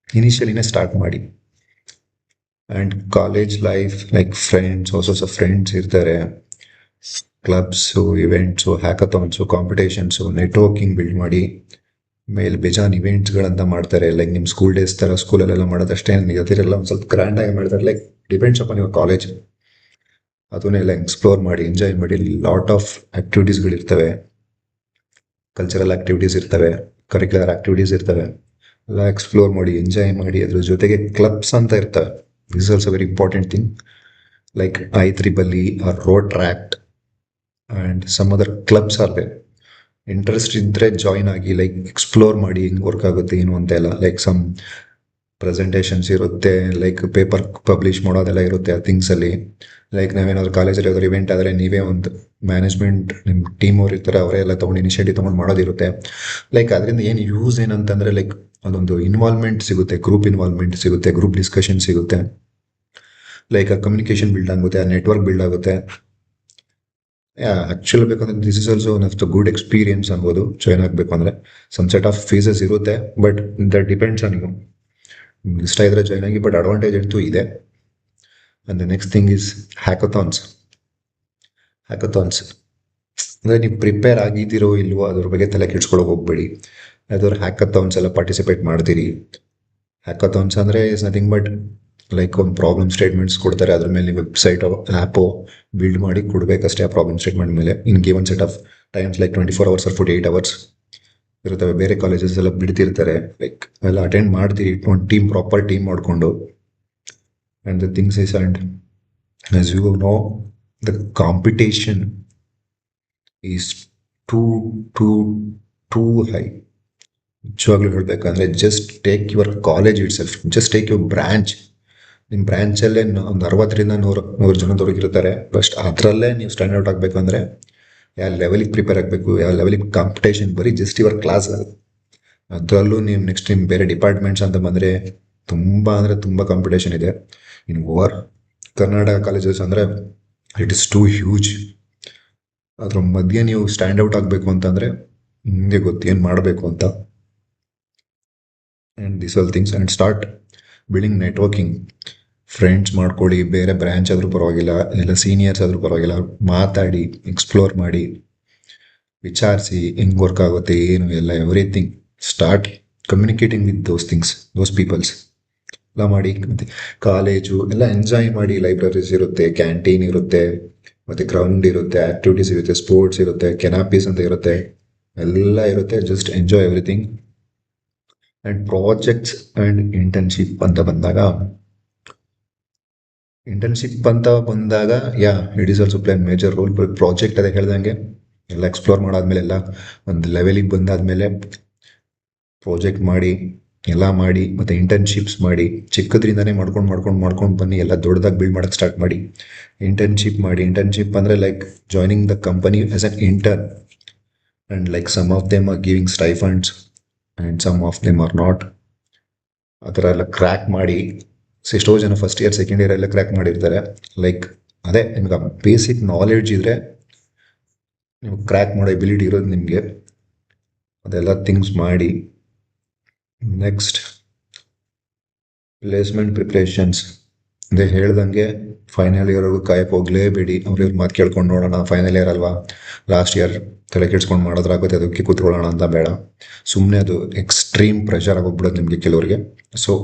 ಇನಿಷಿಯಲಿನೇ ಸ್ಟಾರ್ಟ್ ಮಾಡಿ. ಆ್ಯಂಡ್ ಕಾಲೇಜ್ ಲೈಫ್ ಲೈಕ್ ಹೊಸ friends ಇರ್ತಾರೆ, clubs, events, hackathons, competitions, networking build ಮಾಡಿ. ಮೇಲೆ ಬೇಜಾನ್ ಇವೆಂಟ್ಸ್ಗಳಂತ ಮಾಡ್ತಾರೆ, like ನಿಮ್ಮ school days ಥರ ಸ್ಕೂಲಲ್ಲೆಲ್ಲ ಮಾಡೋದಷ್ಟೇ ಅದಿರೆಲ್ಲ ಒಂದು ಸ್ವಲ್ಪ ಗ್ರ್ಯಾಂಡಾಗಿ ಮಾಡ್ತಾರೆ. Like depends upon your college. ಅದನ್ನೆಲ್ಲ ಎಕ್ಸ್ಪ್ಲೋರ್ ಮಾಡಿ, ಎಂಜಾಯ್ ಮಾಡಿ. ಲಾಟ್ ಆಫ್ ಆ್ಯಕ್ಟಿವಿಟೀಸ್ಗಳಿರ್ತವೆ, ಕಲ್ಚರಲ್ ಆ್ಯಕ್ಟಿವಿಟೀಸ್ ಇರ್ತವೆ, ಕರಿಕ್ಯುಲರ್ ಆ್ಯಕ್ಟಿವಿಟೀಸ್ ಇರ್ತವೆ. ಎಲ್ಲ ಎಕ್ಸ್ಪ್ಲೋರ್ ಮಾಡಿ, ಎಂಜಾಯ್ ಮಾಡಿ. ಅದ್ರ ಜೊತೆಗೆ ಕ್ಲಬ್ಸ್ ಅಂತ ಇರ್ತವೆ. This is also very important thing, like IEEE or road track and some other clubs are there. Interest ಇದ್ದರೆ ಜಾಯ್ನ್ ಆಗಿ, ಲೈಕ್ ಎಕ್ಸ್ಪ್ಲೋರ್ ಮಾಡಿ ಹೆಂಗೆ ವರ್ಕ್ ಆಗುತ್ತೆ ಏನು ಅಂತ ಎಲ್ಲ. ಲೈಕ್ ಸಮ್ ಪ್ರೆಸೆಂಟೇಷನ್ಸ್ ಇರುತ್ತೆ, ಲೈಕ್ ಪೇಪರ್ ಪಬ್ಲಿಷ್ ಮಾಡೋದೆಲ್ಲ ಇರುತ್ತೆ ಆ ಥಿಂಗ್ಸಲ್ಲಿ. ಲೈಕ್ ನಾವೇನಾದ್ರು ಕಾಲೇಜಲ್ಲಿ ಯಾವ್ದಾದ್ರು ಇವೆಂಟ್ ಆದರೆ ನೀವೇ ಒಂದು ಮ್ಯಾನೇಜ್ಮೆಂಟ್, ನಿಮ್ಮ ಟೀಮ್ ಅವ್ರು ಇರ್ತಾರೆ, ಅವರೇ ಎಲ್ಲ ತೊಗೊಂಡು ಇನಿಷಿಯೇಟಿವ್ ತೊಗೊಂಡು ಮಾಡೋದಿರುತ್ತೆ. ಲೈಕ್ ಅದರಿಂದ ಏನು ಯೂಸ್ ಏನಂತಂದರೆ, ಲೈಕ್ ಅದೊಂದು ಇನ್ವಾಲ್ವ್ಮೆಂಟ್ ಸಿಗುತ್ತೆ, ಗ್ರೂಪ್ ಇನ್ವಾಲ್ವ್ಮೆಂಟ್ ಸಿಗುತ್ತೆ, ಗ್ರೂಪ್ ಡಿಸ್ಕಷನ್ ಸಿಗುತ್ತೆ. ಲೈಕ್ ಆ ಕಮ್ಯುನಿಕೇಷನ್ ಬಿಲ್ಡ್ ಆಗುತ್ತೆ, ಆ ನೆಟ್ವರ್ಕ್ ಬಿಲ್ಡ್ ಆಗುತ್ತೆ. ಆಕ್ಚುಲಿ ಬೇಕಂದ್ರೆ this is also one of the good experience ಅನ್ಬೋದು ಜಾಯ್ನ್ ಆಗಬೇಕು ಅಂದ್ರೆ. ಸಮ್ ಸೆಟ್ ಆಫ್ ಫೀಸಸ್ ಇರುತ್ತೆ, but that depends on you. ಇಷ್ಟ ಇದ್ರೆ ಜಾಯ್ನ್ ಆಗಿ, ಬಟ್ ಅಡ್ವಾಂಟೇಜ್ ಅಂತೂ ಇದೆ. And the next thing is hackathons. Hackathons ಅಂದ್ರೆ ನೀವು ಪ್ರಿಪೇರ್ ಆಗಿದ್ದೀರೋ ಇಲ್ವೋ ಅದ್ರ ಬಗ್ಗೆ ತಲೆ ಕೆಡ್ಸ್ಕೊಳಕ್ ಹೋಗ್ಬೇಡಿ. ಯಾವ್ದಾದ್ರು ಹ್ಯಾಕಥಾನ್ಸ್ ಎಲ್ಲ ಪಾರ್ಟಿಸಿಪೇಟ್ ಮಾಡ್ತೀರಿ. ಹ್ಯಾಕಥಾನ್ಸ್ ಅಂದ್ರೆ ಇಸ್ ನಥಿಂಗ್ ಬಟ್ ಲೈಕ್ ಒಂದು ಪ್ರಾಬ್ಲಮ್ ಸ್ಟೇಟ್ಮೆಂಟ್ಸ್ ಕೊಡ್ತಾರೆ, ಅದ್ರ ಮೇಲೆ ವೆಬ್ಸೈಟ್ ಆ್ಯಪು ಬಿಲ್ಡ್ ಮಾಡಿ ಕೊಡ್ಬೇಕಷ್ಟೇ. ಆ ಪ್ರಾಬ್ಲಮ್ ಸ್ಟೇಟ್ಮೆಂಟ್ ಮೇಲೆ in given set of times like 24 hours or 48 hours ಇರುತ್ತವೆ. ಬೇರೆ ಕಾಲೇಜಸ್ ಎಲ್ಲ ಬಿಡ್ತಿರ್ತಾರೆ, ಲೈಕ್ ಎಲ್ಲ ಅಟೆಂಡ್ ಮಾಡ್ತೀರಿ ಒಂದು ಟೀಮ್, ಪ್ರಾಪರ್ ಟೀಮ್ ಮಾಡಿಕೊಂಡು. And the things is and as you know the competition is too too too high. ನಿಜವಾಗ್ಲೂ ಹೇಳ್ಬೇಕಂದ್ರೆ just take your college itself, just take your branch. ನಿಮ್ಮ ಬ್ರಾಂಚಲ್ಲೇ ಒಂದು 60ರಿಂದ 100 ಜನದವ್ರಿಗೆ ಇರ್ತಾರೆ. ಫಸ್ಟ್ ಅದರಲ್ಲೇ ನೀವು ಸ್ಟ್ಯಾಂಡ್ ಔಟ್ ಆಗಬೇಕಂದ್ರೆ ಯಾವ ಲೆವೆಲಿಗೆ ಪ್ರಿಪೇರ್ ಆಗಬೇಕು, ಯಾವ ಲೆವೆಲಿಗೆ ಕಾಂಪಿಟೇಷನ್, ಬರೀ ಜಸ್ಟ್ ಯುವರ್ ಕ್ಲಾಸ್. ಅದರಲ್ಲೂ ನೀವು ನೆಕ್ಸ್ಟ್ ನಿಮ್ಮ ಬೇರೆ ಡಿಪಾರ್ಟ್ಮೆಂಟ್ಸ್ ಅಂತ ಬಂದರೆ ತುಂಬ ಅಂದರೆ ತುಂಬ ಕಾಂಪಿಟೇಷನ್ ಇದೆ. ಇನ್ ಓವರ್ ಕರ್ನಾಟಕ ಕಾಲೇಜಸ್ ಅಂದರೆ ಇಟ್ ಇಸ್ ಟೂ ಹ್ಯೂಜ್. ಅದ್ರ ಮಧ್ಯೆ ನೀವು ಸ್ಟ್ಯಾಂಡ್ ಔಟ್ ಆಗಬೇಕು ಅಂತಂದರೆ ನಿಮಗೆ ಗೊತ್ತು ಏನು ಮಾಡಬೇಕು ಅಂತ. And this all things and start building networking. Friends ಮಾಡ್ಕೊಳ್ಳಿ, ಬೇರೆ ಬ್ರ್ಯಾಂಚ್ ಆದರೂ ಪರವಾಗಿಲ್ಲ, ಇಲ್ಲ ಸೀನಿಯರ್ಸ್ ಆದರೂ ಪರವಾಗಿಲ್ಲ, ಮಾತಾಡಿ, ಎಕ್ಸ್ಪ್ಲೋರ್ ಮಾಡಿ, ವಿಚಾರಿಸಿ ಹೆಂಗೆ ವರ್ಕ್ ಆಗುತ್ತೆ ಏನು ಎಲ್ಲ everything. Start communicating with those things, those peoples ಎಲ್ಲ ಮಾಡಿ. ಮತ್ತು ಕಾಲೇಜು ಎಲ್ಲ ಎಂಜಾಯ್ ಮಾಡಿ. ಲೈಬ್ರರೀಸ್ ಇರುತ್ತೆ, ಕ್ಯಾಂಟೀನ್ ಇರುತ್ತೆ, ಮತ್ತು ಗ್ರೌಂಡ್ ಇರುತ್ತೆ, ಆ್ಯಕ್ಟಿವಿಟೀಸ್ ಇರುತ್ತೆ, ಸ್ಪೋರ್ಟ್ಸ್ ಇರುತ್ತೆ, ಕೆನಾಪೀಸ್ ಅಂತ ಇರುತ್ತೆ, ಎಲ್ಲ ಇರುತ್ತೆ. Just enjoy everything. And projects and internship ಅಂತ ಬಂದಾಗ yeah it is also play major role. Project ಅದೇ ಹೇಳ್ದಂಗೆ ಎಲ್ಲ ಎಕ್ಸ್ಪ್ಲೋರ್ ಮಾಡಾದ್ಮೇಲೆ, ಎಲ್ಲ ಒಂದು ಲೆವೆಲಿಗೆ ಬಂದಾದ್ಮೇಲೆ ಪ್ರಾಜೆಕ್ಟ್ ಮಾಡಿ, ಎಲ್ಲ ಮಾಡಿ, ಮತ್ತು ಇಂಟರ್ನ್ಶಿಪ್ಸ್ ಮಾಡಿ. ಚಿಕ್ಕದ್ರಿಂದನೇ ಮಾಡ್ಕೊಂಡು ಬನ್ನಿ, ಎಲ್ಲ ದೊಡ್ಡದಾಗಿ ಬಿಲ್ಡ್ ಮಾಡೋಕ್ಕೆ ಸ್ಟಾರ್ಟ್ ಮಾಡಿ. ಇಂಟರ್ನ್ಶಿಪ್ ಮಾಡಿ. ಇಂಟರ್ನ್ಶಿಪ್ ಅಂದರೆ like joining the company as an intern. And like some of them are giving stipends and some of them are not. ಆ ಥರ ಎಲ್ಲ ಕ್ರ್ಯಾಕ್ ಮಾಡಿ. ಎಷ್ಟೋ ಜನ ಫಸ್ಟ್ ಇಯರ್ ಸೆಕೆಂಡ್ ಇಯರ್ ಎಲ್ಲ ಕ್ರ್ಯಾಕ್ ಮಾಡಿರ್ತಾರೆ. ಲೈಕ್ ಅದೇ ನಿಮ್ಗೆ ಬೇಸಿಕ್ ನಾಲೆಡ್ಜ್ ಇದ್ದರೆ ನೀವು ಕ್ರ್ಯಾಕ್ ಮಾಡೋ ಎಬಿಲಿಟಿ ಇರೋದು ನಿಮಗೆ. ಅದೆಲ್ಲ ಥಿಂಗ್ಸ್ ಮಾಡಿ. Next placement preparations. ಅದೇ ಹೇಳ್ದಂಗೆ ಫೈನಲ್ ಇಯರ್ವರೆಗೂ ಕಾಯಕ್ಕೆ ಹೋಗಲೇಬೇಡಿ. ಅವ್ರ ಮಾತು ಕೇಳ್ಕೊಂಡು ನೋಡೋಣ, ಫೈನಲ್ ಇಯರ್ ಅಲ್ವಾ, ಲಾಸ್ಟ್ ಇಯರ್ ತಲೆ ಕೆಡ್ಸ್ಕೊಂಡು ಮಾಡೋದ್ರಾಗುತ್ತೆ, ಅದಕ್ಕೆ ಕೂತ್ಕೊಳ್ಳೋಣ ಅಂತ ಬೇಡ. ಸುಮ್ಮನೆ ಅದು ಎಕ್ಸ್ಟ್ರೀಮ್ ಪ್ರೆಷರ್ ಆಗೋಗ್ಬಿಡೋದು ನಿಮಗೆ ಕೆಲವರಿಗೆ. ಸೊ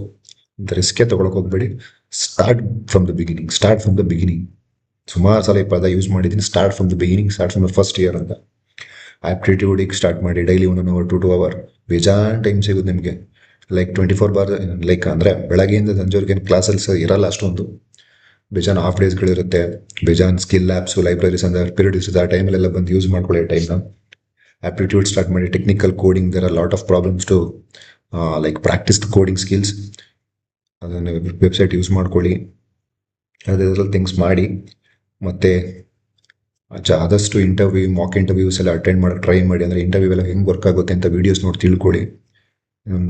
ರಿಸ್ಕೇ ತೊಗೊಳಕ್ಕೆ ಹೋಗ್ಬೇಡಿ. Start from the beginning. ಸುಮಾರು ಸಲ ಈ ಪದ ಯೂಸ್ ಮಾಡಿದ್ದೀನಿ. Start from the beginning, start from the first year ಅಂತ. ಆಪ್ಟಿಟ್ಯೂಡಿಗೆ ಸ್ಟಾರ್ಟ್ ಮಾಡಿ. ಡೈಲಿ 1 hour 2 hour ಬೇಜಾನ್ ಟೈಮ್ ಸಿಗುತ್ತೆ ನಿಮಗೆ. ಲೈಕ್ 24 ಲೈಕ್ ಅಂದರೆ ಬೆಳಗ್ಗೆಯಿಂದ ಸಂಜೆವರೆಗೆ ಕ್ಲಾಸಲ್ಲಿ ಇರಲ್ಲ ಅಷ್ಟೊಂದು. ಬೇಜಾನ್ ಹಾಫ್ ಡೇಸ್ಗಳಿರುತ್ತೆ, ಬೇಜಾನ್ ಸ್ಕಿಲ್ ಲ್ಯಾಬ್ಸು, ಲೈಬ್ರರೀಸ್ ಅಂತ ಪೀರಿಯಡ್ ಇರ್ತದೆ. ಆ ಟೈಮಲ್ಲೆಲ್ಲ ಬಂದು ಯೂಸ್ ಮಾಡ್ಕೊಳ್ಳಿ ಟೈಮ್ನ. ಆಪ್ಟಿಟ್ಯೂಡ್ ಸ್ಟಾರ್ಟ್ ಮಾಡಿ. Technical coding, there are lot of problems to like practice the coding skills. ಅದನ್ನು ವೆಬ್ಸೈಟ್ ಯೂಸ್ ಮಾಡ್ಕೊಳ್ಳಿ. ಅದರಲ್ಲಿ ಥಿಂಗ್ಸ್ ಮಾಡಿ. ಮತ್ತು ಆದಷ್ಟು ಮಾಕ್ ಇಂಟರ್ವ್ಯೂಸ್ ಎಲ್ಲ ಅಟೆಂಡ್ ಮಾಡೋಕ್ಕೆ ಟ್ರೈ ಮಾಡಿ. ಅಂದರೆ ಇಂಟರ್ವ್ಯೂ ಎಲ್ಲ ಹೆಂಗೆ ವರ್ಕ್ ಆಗುತ್ತೆ ಅಂತ ವೀಡಿಯೋಸ್ ನೋಡಿ ತಿಳ್ಕೊಳ್ಳಿ.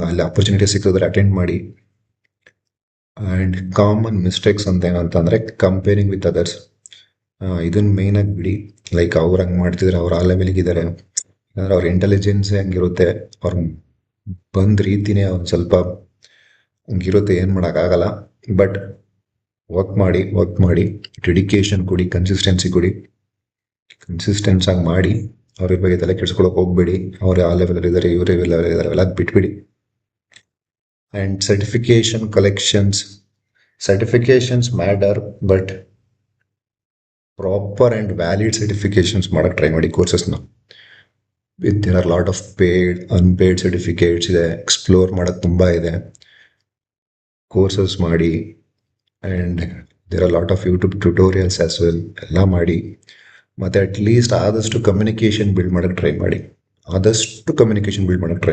ಅಲ್ಲಿ ಆಪರ್ಚುನಿಟಿ ಸಿಕ್ಕಿದ್ರೆ ಅಟೆಂಡ್ ಮಾಡಿ. ಆ್ಯಂಡ್ ಕಾಮನ್ ಮಿಸ್ಟೇಕ್ಸ್ ಅಂತ ಏನಂತಂದರೆ ಕಂಪೇರಿಂಗ್ ವಿತ್ ಅದರ್ಸ್. ಇದನ್ನು ಮೇಯ್ನಾಗಿ ಬಿಡಿ. ಲೈಕ್ ಅವ್ರು ಹಂಗೆ ಮಾಡ್ತಿದ್ರೆ, ಅವ್ರು ಆ ಲೆವೆಲಿಗಿದ್ದಾರೆ ಅಂದರೆ ಅವ್ರ ಇಂಟೆಲಿಜೆನ್ಸೇ ಹಂಗಿರುತ್ತೆ, ಅವ್ರು ಬಂದ ರೀತಿನೇ ಒಂದು ಸ್ವಲ್ಪ ಹಂಗಿರುತ್ತೆ, ಏನು ಮಾಡೋಕ್ಕಾಗಲ್ಲ. ಬಟ್ ವರ್ಕ್ ಮಾಡಿ, ಡೆಡಿಕೇಶನ್ ಕೊಡಿ, ಕನ್ಸಿಸ್ಟೆನ್ಸಿ ಕೊಡಿ. ಕನ್ಸಿಸ್ಟೆನ್ಸ್ ಆಗಿ ಮಾಡಿ. ಅವ್ರ ಬಗ್ಗೆ ತಲೆ ಕೆಡ್ಸ್ಕೊಳಕ್ಕೆ ಹೋಗ್ಬೇಡಿ. ಅವ್ರು ಆ ಲೆವೆಲ್ ಇದ್ದಾರೆ, ಇವರು ಲೆವೆಲ್ ಇದ್ದಾರೆ, ಎಲ್ಲ ಬಿಟ್ಬಿಡಿ. And certifications matter, but proper and valid certifications ಮಾಡೋಕ್ಕೆ ಟ್ರೈ ಮಾಡಿ ಕೋರ್ಸಸ್ನ. There are lot of paid unpaid certificates ಇದೆ. ಎಕ್ಸ್ಪ್ಲೋರ್ ಮಾಡೋಕ್ಕೆ ತುಂಬ ಇದೆ. ಕೋರ್ಸಸ್ ಮಾಡಿ. And there are lot of YouTube tutorials as well. ಎಲ್ಲ ಮಾಡಿ. ಮತ್ತು ಅಟ್ಲೀಸ್ಟ್ ಆದಷ್ಟು ಕಮ್ಯುನಿಕೇಷನ್ ಬಿಲ್ಡ್ ಮಾಡೋಕ್ಕೆ ಟ್ರೈ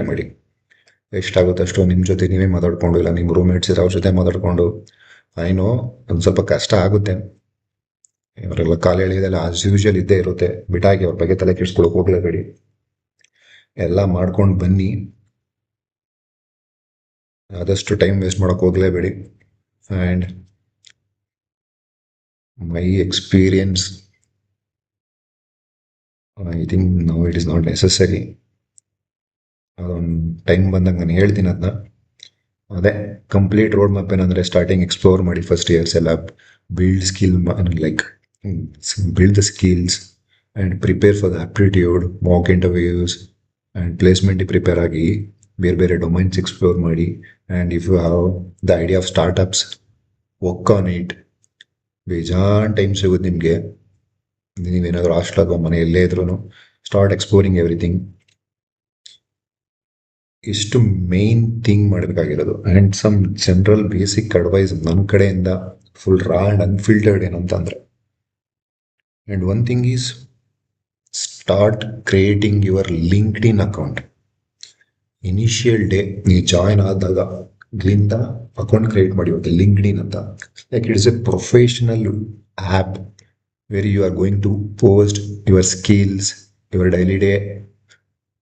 ಮಾಡಿ. ಎಷ್ಟಾಗುತ್ತೆ ಅಷ್ಟು ನಿಮ್ಮ ಜೊತೆ ನೀವೇ ಮಾತಾಡ್ಕೊಂಡು, ಇಲ್ಲ ನಿಮ್ಮ ರೂಮ್ಮೇಟ್ಸ್ ಇರೋ ಅವ್ರ ಜೊತೆ ಮಾತಾಡ್ಕೊಂಡು. ಐನೋ ಒಂದು ಸ್ವಲ್ಪ ಕಷ್ಟ ಆಗುತ್ತೆ. ಇವರೆಲ್ಲ ಕಾಲು ಎಳೆಯೋದೆಲ್ಲ ಆಸ್ ಯೂಶುವಲ್ ಇದ್ದೇ ಇರುತ್ತೆ. ಬಿಟ್ಟಾಗಿ ಅವ್ರ ಬಗ್ಗೆ ತಲೆ ಕೆಡ್ಸ್ಕೊಳಕ್ಕೆ ಹೋಗ್ಲೇಬೇಡಿ. ಎಲ್ಲ ಮಾಡ್ಕೊಂಡು ಬನ್ನಿ. ಆದಷ್ಟು ಟೈಮ್ ವೇಸ್ಟ್ ಮಾಡೋಕ್ಕೆ ಹೋಗಲೇಬೇಡಿ. And my experience I think now it is not necessary. ಅದೊಂದು ಟೈಮ್ ಬಂದಾಗ ನಾನು ಹೇಳ್ತೀನಿ ಅದನ್ನ. ಅದೇ ಕಂಪ್ಲೀಟ್ ರೋಡ್ ಮ್ಯಾಪ್ ಏನಂದರೆ ಸ್ಟಾರ್ಟಿಂಗ್ ಎಕ್ಸ್ಪ್ಲೋರ್ ಮಾಡಿ ಫಸ್ಟ್ ಇಯರ್ಸ್ ಎಲ್ಲ, build skill like build the skills and prepare for the aptitude, mock interviews and ಪ್ಲೇಸ್ಮೆಂಟಿಗೆ ಪ್ರಿಪೇರ್ ಆಗಿ ಬೇರೆ ಬೇರೆ ಡೊಮೈನ್ಸ್ ಎಕ್ಸ್ಪ್ಲೋರ್ ಮಾಡಿ. And if you have the idea of startups, work on it. ಬೇಜಾನ್ time ಸಿಗುತ್ತೆ ನಿಮಗೆ. ನೀವೇನಾದರೂ ಹಾಸ್ಟೆಲ್ ಅಥವಾ ಮನೆ ಎಲ್ಲೇ ಇದ್ರೂ ಸ್ಟಾರ್ಟ್ ಎಕ್ಸ್ಪ್ಲೋರಿಂಗ್ ಎವ್ರಿಥಿಂಗ್. ಇಷ್ಟು ಮೇನ್ ಥಿಂಗ್ ಮಾಡಬೇಕಾಗಿರೋದು. And some general basic advice ನನ್ನ ಕಡೆಯಿಂದ, ಫುಲ್ ರಾ ಆ್ಯಂಡ್ ಅನ್ಫಿಲ್ಟರ್ಡ್ ಏನಂತಂದರೆ, and one thing is start creating your LinkedIn account. Initial day ನೀವು ಜಾಯ್ನ್ ಆದಾಗ ಗ್ಲಿಂದ ಅಕೌಂಟ್ ಕ್ರಿಯೇಟ್ ಮಾಡಿ, ಒಂದು ಲಿಂಕ್ಡ್ ಇನ್ ಅಂತ. Like it's a professional app where you are going to post your skills, your daily day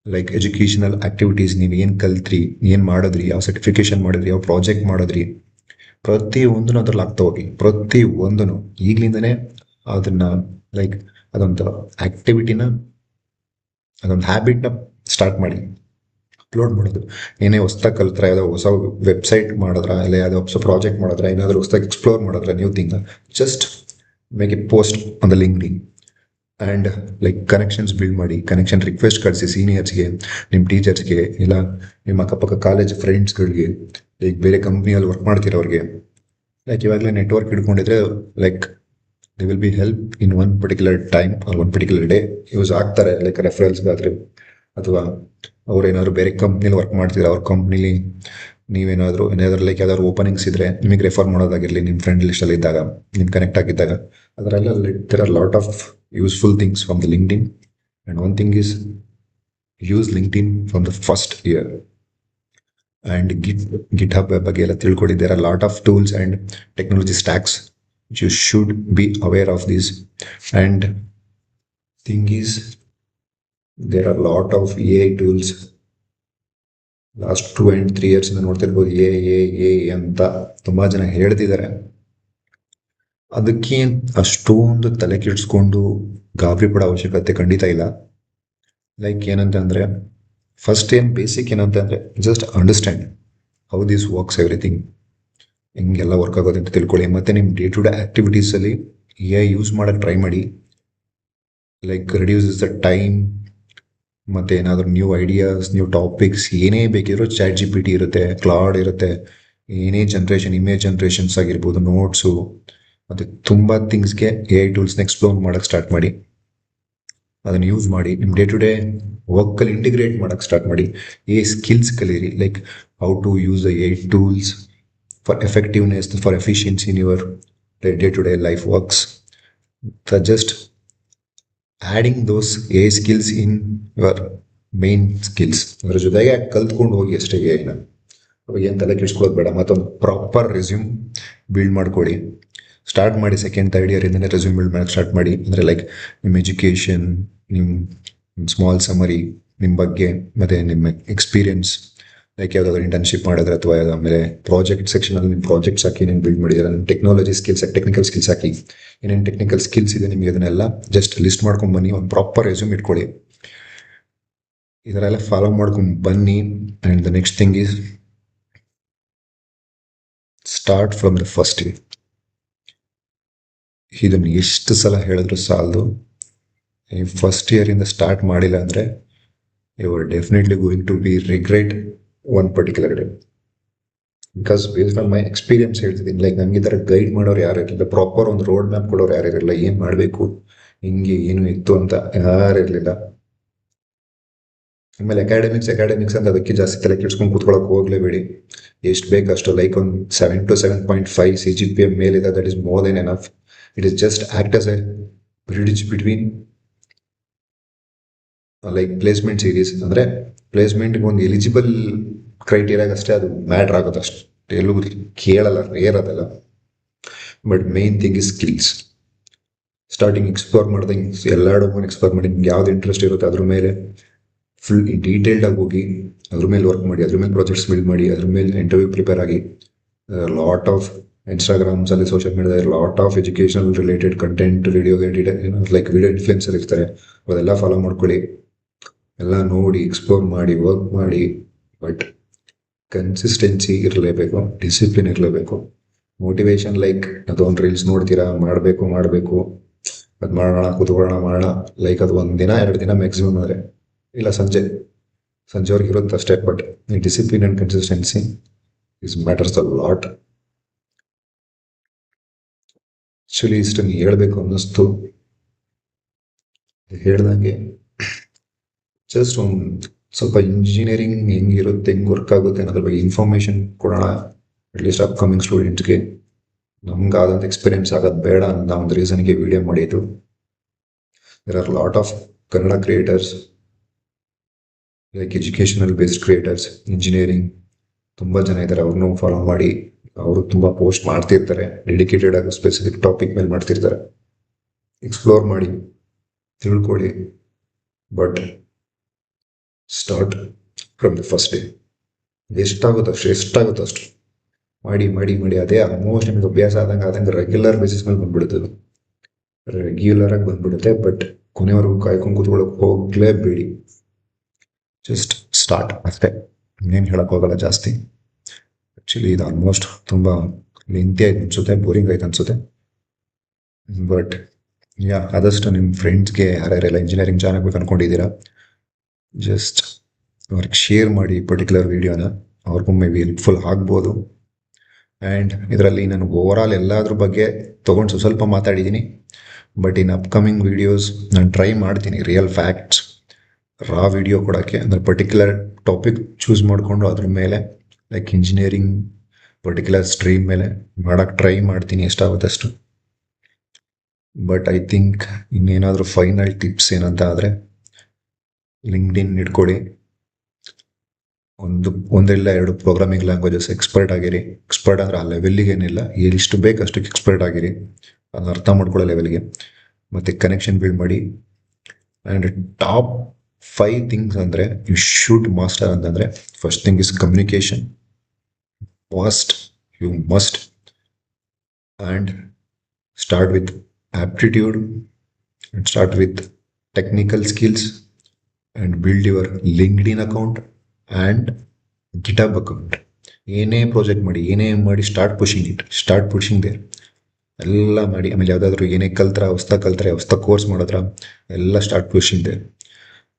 like educational activities. ನೀವು ಏನು ಕಲ್ತ್ರಿ, ಏನು ಮಾಡಿದ್ರಿ, ಯಾವ ಸರ್ಟಿಫಿಕೇಶನ್ ಮಾಡಿದ್ರಿ, ಯಾವ ಪ್ರಾಜೆಕ್ಟ್ ಮಾಡಿದ್ರಿ, ಪ್ರತಿಯೊಂದನ್ನು ಅದ್ರಲ್ಲಿ ಆಗ್ತಾ ಹೋಗಿ. ಪ್ರತಿಯೊಂದನ್ನು ಈಗಲಿಂದನೇ ಅದನ್ನು ಲೈಕ್ ಅದೊಂದು ಆಕ್ಟಿವಿಟಿನ, ಅದೊಂದು ಹ್ಯಾಬಿಟ್ನ ಸ್ಟಾರ್ಟ್ ಮಾಡಿ ಅಪ್ಲೋಡ್ ಮಾಡೋದು. ಏನೇ ಹೊಸ್ದಾಗಿ ಕಲ್ತ್ರೆ, ಯಾವುದೋ ಹೊಸ ವೆಬ್ಸೈಟ್ ಮಾಡಿದ್ರೆ, ಇಲ್ಲ ಯಾವುದೋ ಹೊಸ ಪ್ರಾಜೆಕ್ಟ್ ಮಾಡಿದ್ರೆ, ಏನಾದರೂ ಹೊಸ್ದಾಗಿ ಎಕ್ಸ್ಪ್ಲೋರ್ ಮಾಡಿದ್ರೆ, new thing, just make A post on the LinkedIn. And like connections build ಮಾಡಿ, ಕನೆಕ್ಷನ್ ರಿಕ್ವೆಸ್ಟ್ ಕಳಿಸಿ ಸೀನಿಯರ್ಸ್ಗೆ, ನಿಮ್ಮ ಟೀಚರ್ಸ್ಗೆ, ಇಲ್ಲ ನಿಮ್ಮ ಅಕ್ಕಪಕ್ಕ ಕಾಲೇಜ್ ಫ್ರೆಂಡ್ಸ್ಗಳಿಗೆ, ಲೈಕ್ ಬೇರೆ ಕಂಪ್ನಿಯಲ್ಲಿ ವರ್ಕ್ ಮಾಡ್ತಿರೋರಿಗೆ. ಲೈಕ್ ಇವಾಗಲೇ ನೆಟ್ವರ್ಕ್ ಹಿಡ್ಕೊಂಡಿದ್ರೆ like they will be help in one particular time or one particular day use ಆಗ್ತಾರೆ. ಲೈಕ್ ರೆಫರೆನ್ಸ್ಗಾದರೆ, ಅಥವಾ ಅವ್ರು ಏನಾದರೂ ಬೇರೆ ಕಂಪ್ನಿಲಿ ವರ್ಕ್ ಮಾಡ್ತಿದ್ರೆ ಅವ್ರ ಕಂಪ್ನಿಲಿ ನೀವೇನಾದರೂ ಲೈಕ್ ಯಾವ್ದಾದ್ರು ಓಪನಿಂಗ್ಸ್ ಇದ್ದರೆ ನಿಮಗೆ ರೆಫರ್ ಮಾಡೋದಾಗಿರಲಿ, ನಿಮ್ಮ ಫ್ರೆಂಡ್ ಲಿಸ್ಟಲ್ಲಿ ಇದ್ದಾಗ, ನಿಮ್ಮ ಕನೆಕ್ಟ್ ಆಗಿದ್ದಾಗ, ಅದರೆಲ್ಲ there are lot of useful things from the LinkedIn. And one thing is use LinkedIn from the first year. And GitHub ಬಗ್ಗೆ ಎಲ್ಲ ತಿಳ್ಕೊಳ್ಳಿ. There are lot of tools and technology stacks you should be aware of this. And thing is there are lot of AI tools. Last 2 and 3 years ಇಂದ ನೋಡ್ತಿರ್ಬೋದು, A ಅಂತ ತುಂಬ ಜನ ಹೇಳ್ತಿದ್ದಾರೆ. ಅದಕ್ಕೆ ಅಷ್ಟೊಂದು ತಲೆ ಕೆಡಿಸ್ಕೊಂಡು ಗಾಬರಿ ಪಡೋ ಅವಶ್ಯಕತೆ ಖಂಡಿತ ಇಲ್ಲ. ಲೈಕ್ ಏನಂತಂದರೆ, ಫಸ್ಟ್ ಏನು ಬೇಸಿಕ್ ಏನಂತಂದರೆ, just understand how this works everything, ಹಿಂಗೆಲ್ಲ ವರ್ಕ್ ಆಗೋದು ಅಂತ ತಿಳ್ಕೊಳ್ಳಿ. ಮತ್ತು ನಿಮ್ಮ ಡೇ ಟು ಡೇ ಆ್ಯಕ್ಟಿವಿಟೀಸಲ್ಲಿ AI ಯೂಸ್ ಮಾಡೋಕ್ಕೆ ಟ್ರೈ ಮಾಡಿ. Like reduces the time. ಮತ್ತು ಏನಾದರೂ ನ್ಯೂ ಐಡಿಯಾಸ್, ನ್ಯೂ ಟಾಪಿಕ್ಸ್ ಏನೇ ಬೇಕಿದ್ರೂ ChatGPT ಇರುತ್ತೆ, ಕ್ಲಾಡ್ ಇರುತ್ತೆ. ಏನೇ ಜನ್ರೇಷನ್, ಇಮೇಜ್ ಜನ್ರೇಷನ್ಸ್ ಆಗಿರ್ಬೋದು, ನೋಟ್ಸು, ಮತ್ತು ತುಂಬ ಥಿಂಗ್ಸ್ಗೆ AI ಟೂಲ್ಸ್ನ ಎಕ್ಸ್ಪ್ಲೋರ್ ಮಾಡೋಕ್ಕೆ ಸ್ಟಾರ್ಟ್ ಮಾಡಿ. ಅದನ್ನು ಯೂಸ್ ಮಾಡಿ ನಿಮ್ಮ ಡೇ ಟು ಡೇ ವರ್ಕಲ್ಲಿ ಇಂಟಿಗ್ರೇಟ್ ಮಾಡೋಕ್ಕೆ ಸ್ಟಾರ್ಟ್ ಮಾಡಿ. AI ಸ್ಕಿಲ್ಸ್ ಕಲೀರಿ, like how to use the AI tools for effectiveness, for efficiency in your day to day life works. Just adding those AI skills in your main skills. ಅದರ ಜೊತೆಗೆ ಕಲ್ತ್ಕೊಂಡು ಹೋಗಿ ಅಷ್ಟೇ AIನ. ಅವಾಗ ಏನು ತಲೆ ಕೆಡಿಸ್ಕೊಳ್ಳೋದು ಬೇಡ. ಮತ್ತೊಂದು ಪ್ರಾಪರ್ ರೆಸ್ಯೂಮ್ ಬಿಲ್ಡ್ ಮಾಡ್ಕೊಳ್ಳಿ. ಸ್ಟಾರ್ಟ್ ಮಾಡಿ ಸೆಕೆಂಡ್ ಥರ್ಡ್ ಇಯರಿಂದನೇ ರೆಸ್ಯೂಮ್ ಬಿಲ್ಡ್ ಮಾಡೋಕ್ಕೆ ಸ್ಟಾರ್ಟ್ ಮಾಡಿ. ಅಂದರೆ ಲೈಕ್ ನಿಮ್ಮ ಎಜುಕೇಷನ್, ನಿಮ್ಮ ಸ್ಮಾಲ್ ಸಮರಿ, ನಿಮ್ಮ ಬಗ್ಗೆ, ಮತ್ತು ನಿಮ್ಮ ಎಕ್ಸ್ಪೀರಿಯನ್ಸ್, ಲೈಕ್ ಯಾವುದಾದ್ರು ಇಂಟರ್ನ್ಶಿಪ್ ಮಾಡಿದ್ರೆ, ಅಥವಾ ಆಮೇಲೆ ಪ್ರಾಜೆಕ್ಟ್ ಸೆಕ್ಷನಲ್ಲಿ ನಿಮ್ಮ ಪ್ರಾಜೆಕ್ಟ್ಸ್ ಹಾಕಿ ಏನೇನು ಬಿಲ್ಡ್ ಮಾಡಿದ್ದಾರೆ, ನಿಮ್ಮ ಟೆಕ್ನಾಲಜಿ ಸ್ಕಿಲ್ಸ್, ಟೆಕ್ನಿಕಲ್ ಸ್ಕಿಲ್ಸ್ ಹಾಕಿ, ಏನೇನು ಟೆಕ್ನಿಕಲ್ ಸ್ಕಿಲ್ಸ್ ಇದೆ ನಿಮಗೆ, ಅದನ್ನೆಲ್ಲ ಜಸ್ಟ್ ಲಿಸ್ಟ್ ಮಾಡ್ಕೊಂಡು ಬನ್ನಿ. ಒಂದು ಪ್ರಾಪರ್ ರೆಸ್ಯೂಮ್ ಇಟ್ಕೊಳ್ಳಿ. ಇದರೆಲ್ಲ ಫಾಲೋ ಮಾಡ್ಕೊಂಡು ಬನ್ನಿ. And the next thing is start from the first year. ಇದನ್ನು ಎಷ್ಟು ಸಲ ಹೇಳಿದ್ರು ಸಾಲದು. ಈ ಫಸ್ಟ್ ಇಯರಿಂದ ಸ್ಟಾರ್ಟ್ ಮಾಡಿಲ್ಲ ಅಂದರೆ you are definitely going to be regret one particular day. Because based on my experience ಹೇಳ್ತಿದ್ದೀನಿ. ಲೈಕ್ ನನಗೆ ಈ ಥರ ಗೈಡ್ ಮಾಡೋರು ಯಾರು ಇರಲಿಲ್ಲ, ಪ್ರಾಪರ್ ಒಂದು ರೋಡ್ ಮ್ಯಾಪ್ ಕೊಡೋರು ಯಾರು ಇರಲಿಲ್ಲ, ಏನು ಮಾಡಬೇಕು, ಹಿಂಗೆ ಏನು ಇತ್ತು ಅಂತ ಯಾರು ಇರಲಿಲ್ಲ. ಆಮೇಲೆ ಅಕಾಡೆಮಿಕ್ಸ್ ಅಂತ ಅದಕ್ಕೆ ಜಾಸ್ತಿ ತಲೆ ಕೆಡ್ಸ್ಕೊಂಡು ಕೂತ್ಕೊಳ್ಳೋಕೆ ಹೋಗಲೇಬೇಡಿ. ಎಷ್ಟು ಬೇಕು ಅಷ್ಟು, ಲೈಕ್ ಒಂದು 7 to 7.5 CGPA ಮೇಲಿದೆ, that is more than enough. It is just act as A bridge between like placement series. ಅಂದರೆ ಪ್ಲೇಸ್ಮೆಂಟ್ಗೆ ಒಂದು ಎಲಿಜಿಬಲ್ ಕ್ರೈಟೀರಿಯಾಗ ಅಷ್ಟೇ ಅದು ಮ್ಯಾಟ್ರ್ ಆಗೋದು, ಅಷ್ಟು ಎಲ್ಲೂ ಕೇಳಲ್ಲ, ರೇರ್ ಅದೆಲ್ಲ. But main thing is skills. Starting explore ಮಾಡ್ದಂಗೆ ಎಲ್ಲ ಡೊಮೇನ್ ಎಕ್ಸ್ಪ್ಲೋರ್ ಮಾಡಿ. ನಿಮ್ಗೆ ಯಾವ್ದು ಇಂಟ್ರೆಸ್ಟ್ ಇರುತ್ತೆ ಅದ್ರ ಮೇಲೆ ಫುಲ್ ಡೀಟೇಲ್ಡಾಗಿ ಹೋಗಿ ಅದ್ರ ಮೇಲೆ ವರ್ಕ್ ಮಾಡಿ, ಅದ್ರ ಮೇಲೆ ಪ್ರಾಜೆಕ್ಟ್ಸ್ ಬಿಲ್ಡ್ ಮಾಡಿ, ಅದ್ರ ಮೇಲೆ ಇಂಟರ್ವ್ಯೂ ಪ್ರಿಪೇರ್ ಆಗಿ. ಲಾಟ್ ಆಫ್ ಇನ್ಸ್ಟಾಗ್ರಾಮ್ಸಲ್ಲಿ ಸೋಷಿಯಲ್ ಮೀಡಿಯಾದಲ್ಲಿ lot of educational related content video like video influencer ಇರ್ತಾರೆ. ಅದೆಲ್ಲ ಫಾಲೋ ಮಾಡ್ಕೊಳ್ಳಿ, ಎಲ್ಲ ನೋಡಿ ಎಕ್ಸ್ಪ್ಲೋರ್ ಮಾಡಿ ವರ್ಕ್ ಮಾಡಿ. ಬಟ್ ಕನ್ಸಿಸ್ಟೆನ್ಸಿ ಇರಲೇಬೇಕು, ಡಿಸಿಪ್ಲಿನ್ ಇರಲೇಬೇಕು. ಮೋಟಿವೇಶನ್ ಲೈಕ್ ಅದೊಂದು ರೀಲ್ಸ್ ನೋಡ್ತೀರಾ, ಮಾಡಬೇಕು ಅದು ಮಾಡೋಣ, ಕೂತ್ಕೊಳ್ಳೋಣ ಮಾಡೋಣ, ಲೈಕ್ ಅದು 1 ದಿನ 2 ದಿನ ಮ್ಯಾಕ್ಸಿಮಮ್ ಆದರೆ, ಇಲ್ಲ ಸಂಜೆವರೆಗೆ ಇರುತ್ತೆ ಅಷ್ಟೇ. But discipline and consistency is matters a lot. Actually ಇಷ್ಟನ್ನು ಹೇಳಬೇಕು ಅನ್ನಿಸ್ತು. ಹೇಳ್ದಂಗೆ ಜಸ್ಟ್ ಒಂದು ಸ್ವಲ್ಪ ಇಂಜಿನಿಯರಿಂಗ್ ಹೆಂಗಿರುತ್ತೆ, ಹೆಂಗೆ ವರ್ಕ್ ಆಗುತ್ತೆ ಅನ್ನೋದ್ರ ಬಗ್ಗೆ ಇನ್ಫಾರ್ಮೇಷನ್ ಕೊಡೋಣ ಅಟ್ಲೀಸ್ಟ್ ಅಪ್ಕಮಿಂಗ್ ಸ್ಟೂಡೆಂಟ್ಸ್ಗೆ. ನಮ್ಗೆ ಆದಂಥ ಎಕ್ಸ್ಪೀರಿಯನ್ಸ್ ಆಗೋದು ಬೇಡ ಅಂತ ಒಂದು ರೀಸನ್ಗೆ ವಿಡಿಯೋ ಮಾಡಿದ್ದು. There are lot of Kannada creators like educational based creators, engineering ತುಂಬ ಜನ ಇದ್ದಾರೆ. ಅವ್ರನ್ನೂ ಫಾಲೋ ಮಾಡಿ, ಅವರು ತುಂಬ ಪೋಸ್ಟ್ ಮಾಡ್ತಿರ್ತಾರೆ, ಡೆಡಿಕೇಟೆಡ್ ಆಗಿ ಸ್ಪೆಸಿಫಿಕ್ ಟಾಪಿಕ್ ಮೇಲೆ ಮಾಡ್ತಿರ್ತಾರೆ. ಎಕ್ಸ್ಪ್ಲೋರ್ ಮಾಡಿ, ತಿಳ್ಕೊಳ್ಳಿ. But start from the first day. ಎಷ್ಟಾಗುತ್ತೋ ಅಷ್ಟು ಮಾಡಿ. ಅದೇ ಆಲ್ಮೋಸ್ಟ್ ನಿಮ್ಗೆ ಅಭ್ಯಾಸ ಆದಂಗೆ ರೆಗ್ಯುಲರ್ ಬೇಸಿಸ್ ಮೇಲೆ ಬಂದ್ಬಿಡುತ್ತೆ, ರೆಗ್ಯುಲರ್ ಆಗಿ ಬಂದ್ಬಿಡುತ್ತೆ. ಬಟ್ ಕೊನೆವರೆಗೂ ಕಾಯ್ಕೊಂಡು ಕೂತ್ಕೊಳ್ಳೋಕೆ ಹೋಗಲೇಬೇಡಿ. ಜಸ್ಟ್ ಸ್ಟಾರ್ಟ್ ಅಷ್ಟೇ, ಇನ್ನೇನು ಹೇಳೋಕ್ಕೋಗಲ್ಲ ಜಾಸ್ತಿ. ಆ್ಯಕ್ಚುಲಿ ಇದು ಆಲ್ಮೋಸ್ಟ್ ತುಂಬ ಲೆಂತಿ ಆಯ್ತು ಅನಿಸುತ್ತೆ, ಬೋರಿಂಗ್ ಆಯ್ತು ಅನಿಸುತ್ತೆ. ಬಟ್ ಆದಷ್ಟು ನಿಮ್ಮ ಫ್ರೆಂಡ್ಸ್ಗೆ ಯಾರ್ಯಾರೆಲ್ಲ ಇಂಜಿನಿಯರಿಂಗ್ ಜಾಯ್ನ್ ಆಗಬೇಕು ಅಂದ್ಕೊಂಡಿದ್ದೀರಾ, ಜಸ್ಟ್ ಅವ್ರಿಗೆ ಶೇರ್ ಮಾಡಿ ಪರ್ಟಿಕ್ಯುಲರ್ ವಿಡಿಯೋನ. ಅವ್ರಿಗೂ ಮೇ ಬಿ ಹೆಲ್ಪ್ಫುಲ್ ಆಗ್ಬೋದು. ಆ್ಯಂಡ್ ಇದರಲ್ಲಿ ನಾನು ಓವರಾಲ್ ಎಲ್ಲದ್ರ ಬಗ್ಗೆ ತೊಗೊಂಡು ಸ್ವಲ್ಪ ಮಾತಾಡಿದ್ದೀನಿ. ಬಟ್ ಇನ್ ಅಪ್ಕಮಿಂಗ್ ವೀಡಿಯೋಸ್ ನಾನು ಟ್ರೈ ಮಾಡ್ತೀನಿ ರಿಯಲ್ ಫ್ಯಾಕ್ಟ್ಸ್, ರಾ ವಿಡಿಯೋ ಕೊಡೋಕ್ಕೆ. ಅಂದರೆ ಪರ್ಟಿಕ್ಯುಲರ್ ಟಾಪಿಕ್ ಚೂಸ್ ಮಾಡಿಕೊಂಡು ಅದ್ರ ಮೇಲೆ ಲೈಕ್ ಇಂಜಿನಿಯರಿಂಗ್ ಪರ್ಟಿಕ್ಯುಲರ್ ಸ್ಟ್ರೀಮ್ ಮೇಲೆ ಮಾಡೋಕ್ಕೆ ಟ್ರೈ ಮಾಡ್ತೀನಿ ಎಷ್ಟಾಗುತ್ತಷ್ಟು. ಬಟ್ ಐ ಥಿಂಕ್ ಇನ್ನೇನಾದರೂ ಫೈನಲ್ ಟಿಪ್ಸ್ ಏನಂತ ಆದರೆ, ಲಿಂಕ್ಡ್ಇನ್ ಇಟ್ಕೊಳ್ಳಿ. ಒಂದಿಲ್ಲ 2 ಪ್ರೋಗ್ರಾಮಿಂಗ್ ಲ್ಯಾಂಗ್ವೇಜಸ್ ಎಕ್ಸ್ಪರ್ಟ್ ಆಗಿರಿ. ಎಕ್ಸ್ಪರ್ಟ್ ಅಂದರೆ ಆ ಲೆವೆಲ್ಲಿಗೆ ಏನಿಲ್ಲ, ಎಷ್ಟು ಬೇಕು ಅಷ್ಟಕ್ಕೆ ಎಕ್ಸ್ಪರ್ಟ್ ಆಗಿರಿ, ಅದನ್ನ ಅರ್ಥ ಮಾಡ್ಕೊಳ್ಳೋ ಲೆವೆಲ್ಗೆ. ಮತ್ತು ಕನೆಕ್ಷನ್ ಬಿಲ್ಡ್ ಮಾಡಿ. ಆ್ಯಂಡ್ ಟಾಪ್ 5 ಥಿಂಗ್ಸ್ ಅಂದರೆ ಯು ಶುಡ್ ಮಾಸ್ಟರ್ ಅಂತಂದರೆ, first thing is communication, you must. And start with aptitude, and start with technical skills, and build your LinkedIn account and GitHub account. ಏನೇ project ಮಾಡಿ, ಏನೇ ಮಾಡಿ, start pushing there. ಎಲ್ಲ ಮಾಡಿ. ಆಮೇಲೆ ಯಾವುದಾದ್ರೂ ಏನೇ ಹೊಸ್ತಾ ಕೋರ್ಸ್ ಮಾಡಿದ್ರ ಎಲ್ಲ start pushing there.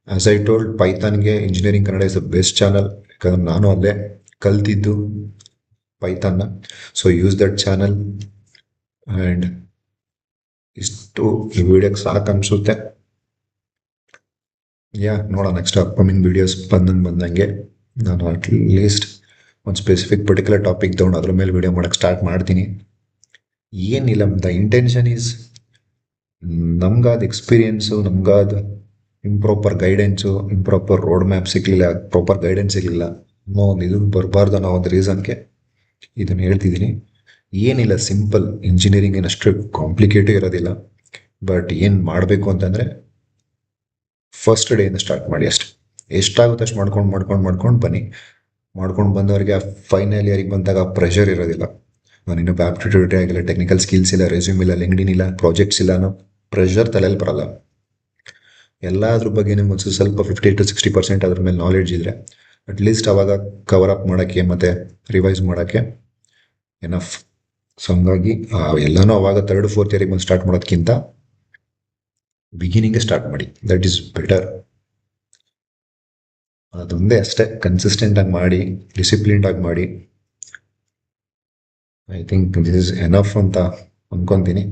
As I told, ಪೈಥಾನ್ಗೆ engineering Kannada is the best channel. ಯಾಕಂದ್ರೆ ನಾನು ಅಲ್ಲೇ ಕಲ್ತಿದ್ದು ಪೈಥಾನ್ನ. So use that channel. And ಇಷ್ಟು ಈ ವಿಡಿಯೋಕ್ಕೆ ಸಾಕು ಅನಿಸುತ್ತೆ. ನೋಡೋಣ ನೆಕ್ಸ್ಟ್ ಅಪ್ಕಮಿಂಗ್ ವೀಡಿಯೋಸ್ ಬಂದಂಗೆ ನಾನು ಅಟ್ಲೀಸ್ಟ್ ಒಂದು ಸ್ಪೆಸಿಫಿಕ್ ಪರ್ಟಿಕ್ಯುಲರ್ ಟಾಪಿಕ್ ತೊಗೊಂಡು ಅದ್ರ ಮೇಲೆ ವಿಡಿಯೋ ಮಾಡೋಕ್ಕೆ ಸ್ಟಾರ್ಟ್ ಮಾಡ್ತೀನಿ. ಏನಿಲ್ಲ, ದ ಇಂಟೆನ್ಷನ್ ಈಸ್ ನಮ್ಗಾದ ಎಕ್ಸ್ಪೀರಿಯೆನ್ಸು, ನಮ್ಗಾದ improper guidance, improper road map ಸಿಗಲಿಲ್ಲ, ಪ್ರಾಪರ್ ಗೈಡೆನ್ಸ್ ಸಿಗಲಿಲ್ಲ ಅನ್ನೋ ಒಂದು ಇದು ಬರಬಾರ್ದು ಅನ್ನೋ ಒಂದು ರೀಸನ್ಗೆ ಇದನ್ನು ಹೇಳ್ತಿದ್ದೀನಿ. ಏನಿಲ್ಲ, ಸಿಂಪಲ್. ಇಂಜಿನಿಯರಿಂಗ್ ಏನಷ್ಟು ಕಾಂಪ್ಲಿಕೇಟಿವ್ ಇರೋದಿಲ್ಲ. ಬಟ್ ಏನು ಮಾಡಬೇಕು ಅಂತಂದರೆ ಫಸ್ಟ್ ಡೇಯಿಂದ ಸ್ಟಾರ್ಟ್ ಮಾಡಿ ಅಷ್ಟೆ. ಎಷ್ಟಾಗುತ್ತೆ ಅಷ್ಟು ಮಾಡ್ಕೊಂಡು ಬನ್ನಿ. ಮಾಡ್ಕೊಂಡು ಬಂದವರಿಗೆ ಫೈನಲ್ ಇಯರಿಗೆ ಬಂದಾಗ ಪ್ರೆಷರ್ ಇರೋದಿಲ್ಲ. ನಾನು ಇನ್ನೂ ಆಪ್ಟಿಟ್ಯೂಡ್ ಆಗಿಲ್ಲ, ಟೆಕ್ನಿಕಲ್ ಸ್ಕಿಲ್ಸ್ ಇಲ್ಲ, ರೆಸ್ಯೂಮ್ ಇಲ್ಲ, ಲಿಂಕ್ಡ್ಇನ್ ಇಲ್ಲ, ಪ್ರಾಜೆಕ್ಟ್ಸ್ ಇಲ್ಲ ಅನ್ನೋ ಪ್ರೆಷರ್ ತಲೆಯಲ್ಲಿ ಬರಲ್ಲ. ಎಲ್ಲದ್ರ ಬಗ್ಗೆ ನಿಮ್ಗೆ ಸ್ವಲ್ಪ 50 to 60% ಅದ್ರ ಮೇಲೆ ನಾಲೆಡ್ಜ್ ಇದ್ದರೆ ಅಟ್ಲೀಸ್ಟ್ ಅವಾಗ ಕವರ್ ಅಪ್ ಮಾಡೋಕ್ಕೆ ಮತ್ತು ರಿವೈಸ್ ಮಾಡೋಕ್ಕೆ ಎನಫ್. ಸೊ ಹಂಗಾಗಿ ಎಲ್ಲನೂ ಅವಾಗ 3rd, 4th ಇಯರಿಗೆ ಬಂದು ಸ್ಟಾರ್ಟ್ ಮಾಡೋದಕ್ಕಿಂತ ಬಿಗಿನಿಂಗೇ ಸ್ಟಾರ್ಟ್ ಮಾಡಿ, ದಟ್ ಈಸ್ ಬೆಟರ್. ಅದೊಂದೇ ಅಷ್ಟೇ, ಕನ್ಸಿಸ್ಟೆಂಟಾಗಿ ಮಾಡಿ, ಡಿಸಿಪ್ಲಿನ್ಡಾಗಿ ಮಾಡಿ. I think this is enough ಅಂತ ಅಂದ್ಕೊತೀನಿ.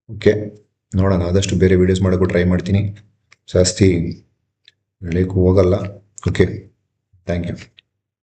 ಓಕೆ, ನೋಡೋಣ. ಆದಷ್ಟು ಬೇರೆ ವೀಡಿಯೋಸ್ ಮಾಡೋಕ್ಕೂ ಟ್ರೈ ಮಾಡ್ತೀನಿ, ಜಾಸ್ತಿ ಹೇಳೋಕ್ಕೂ ಹೋಗಲ್ಲ. Okay, thank you.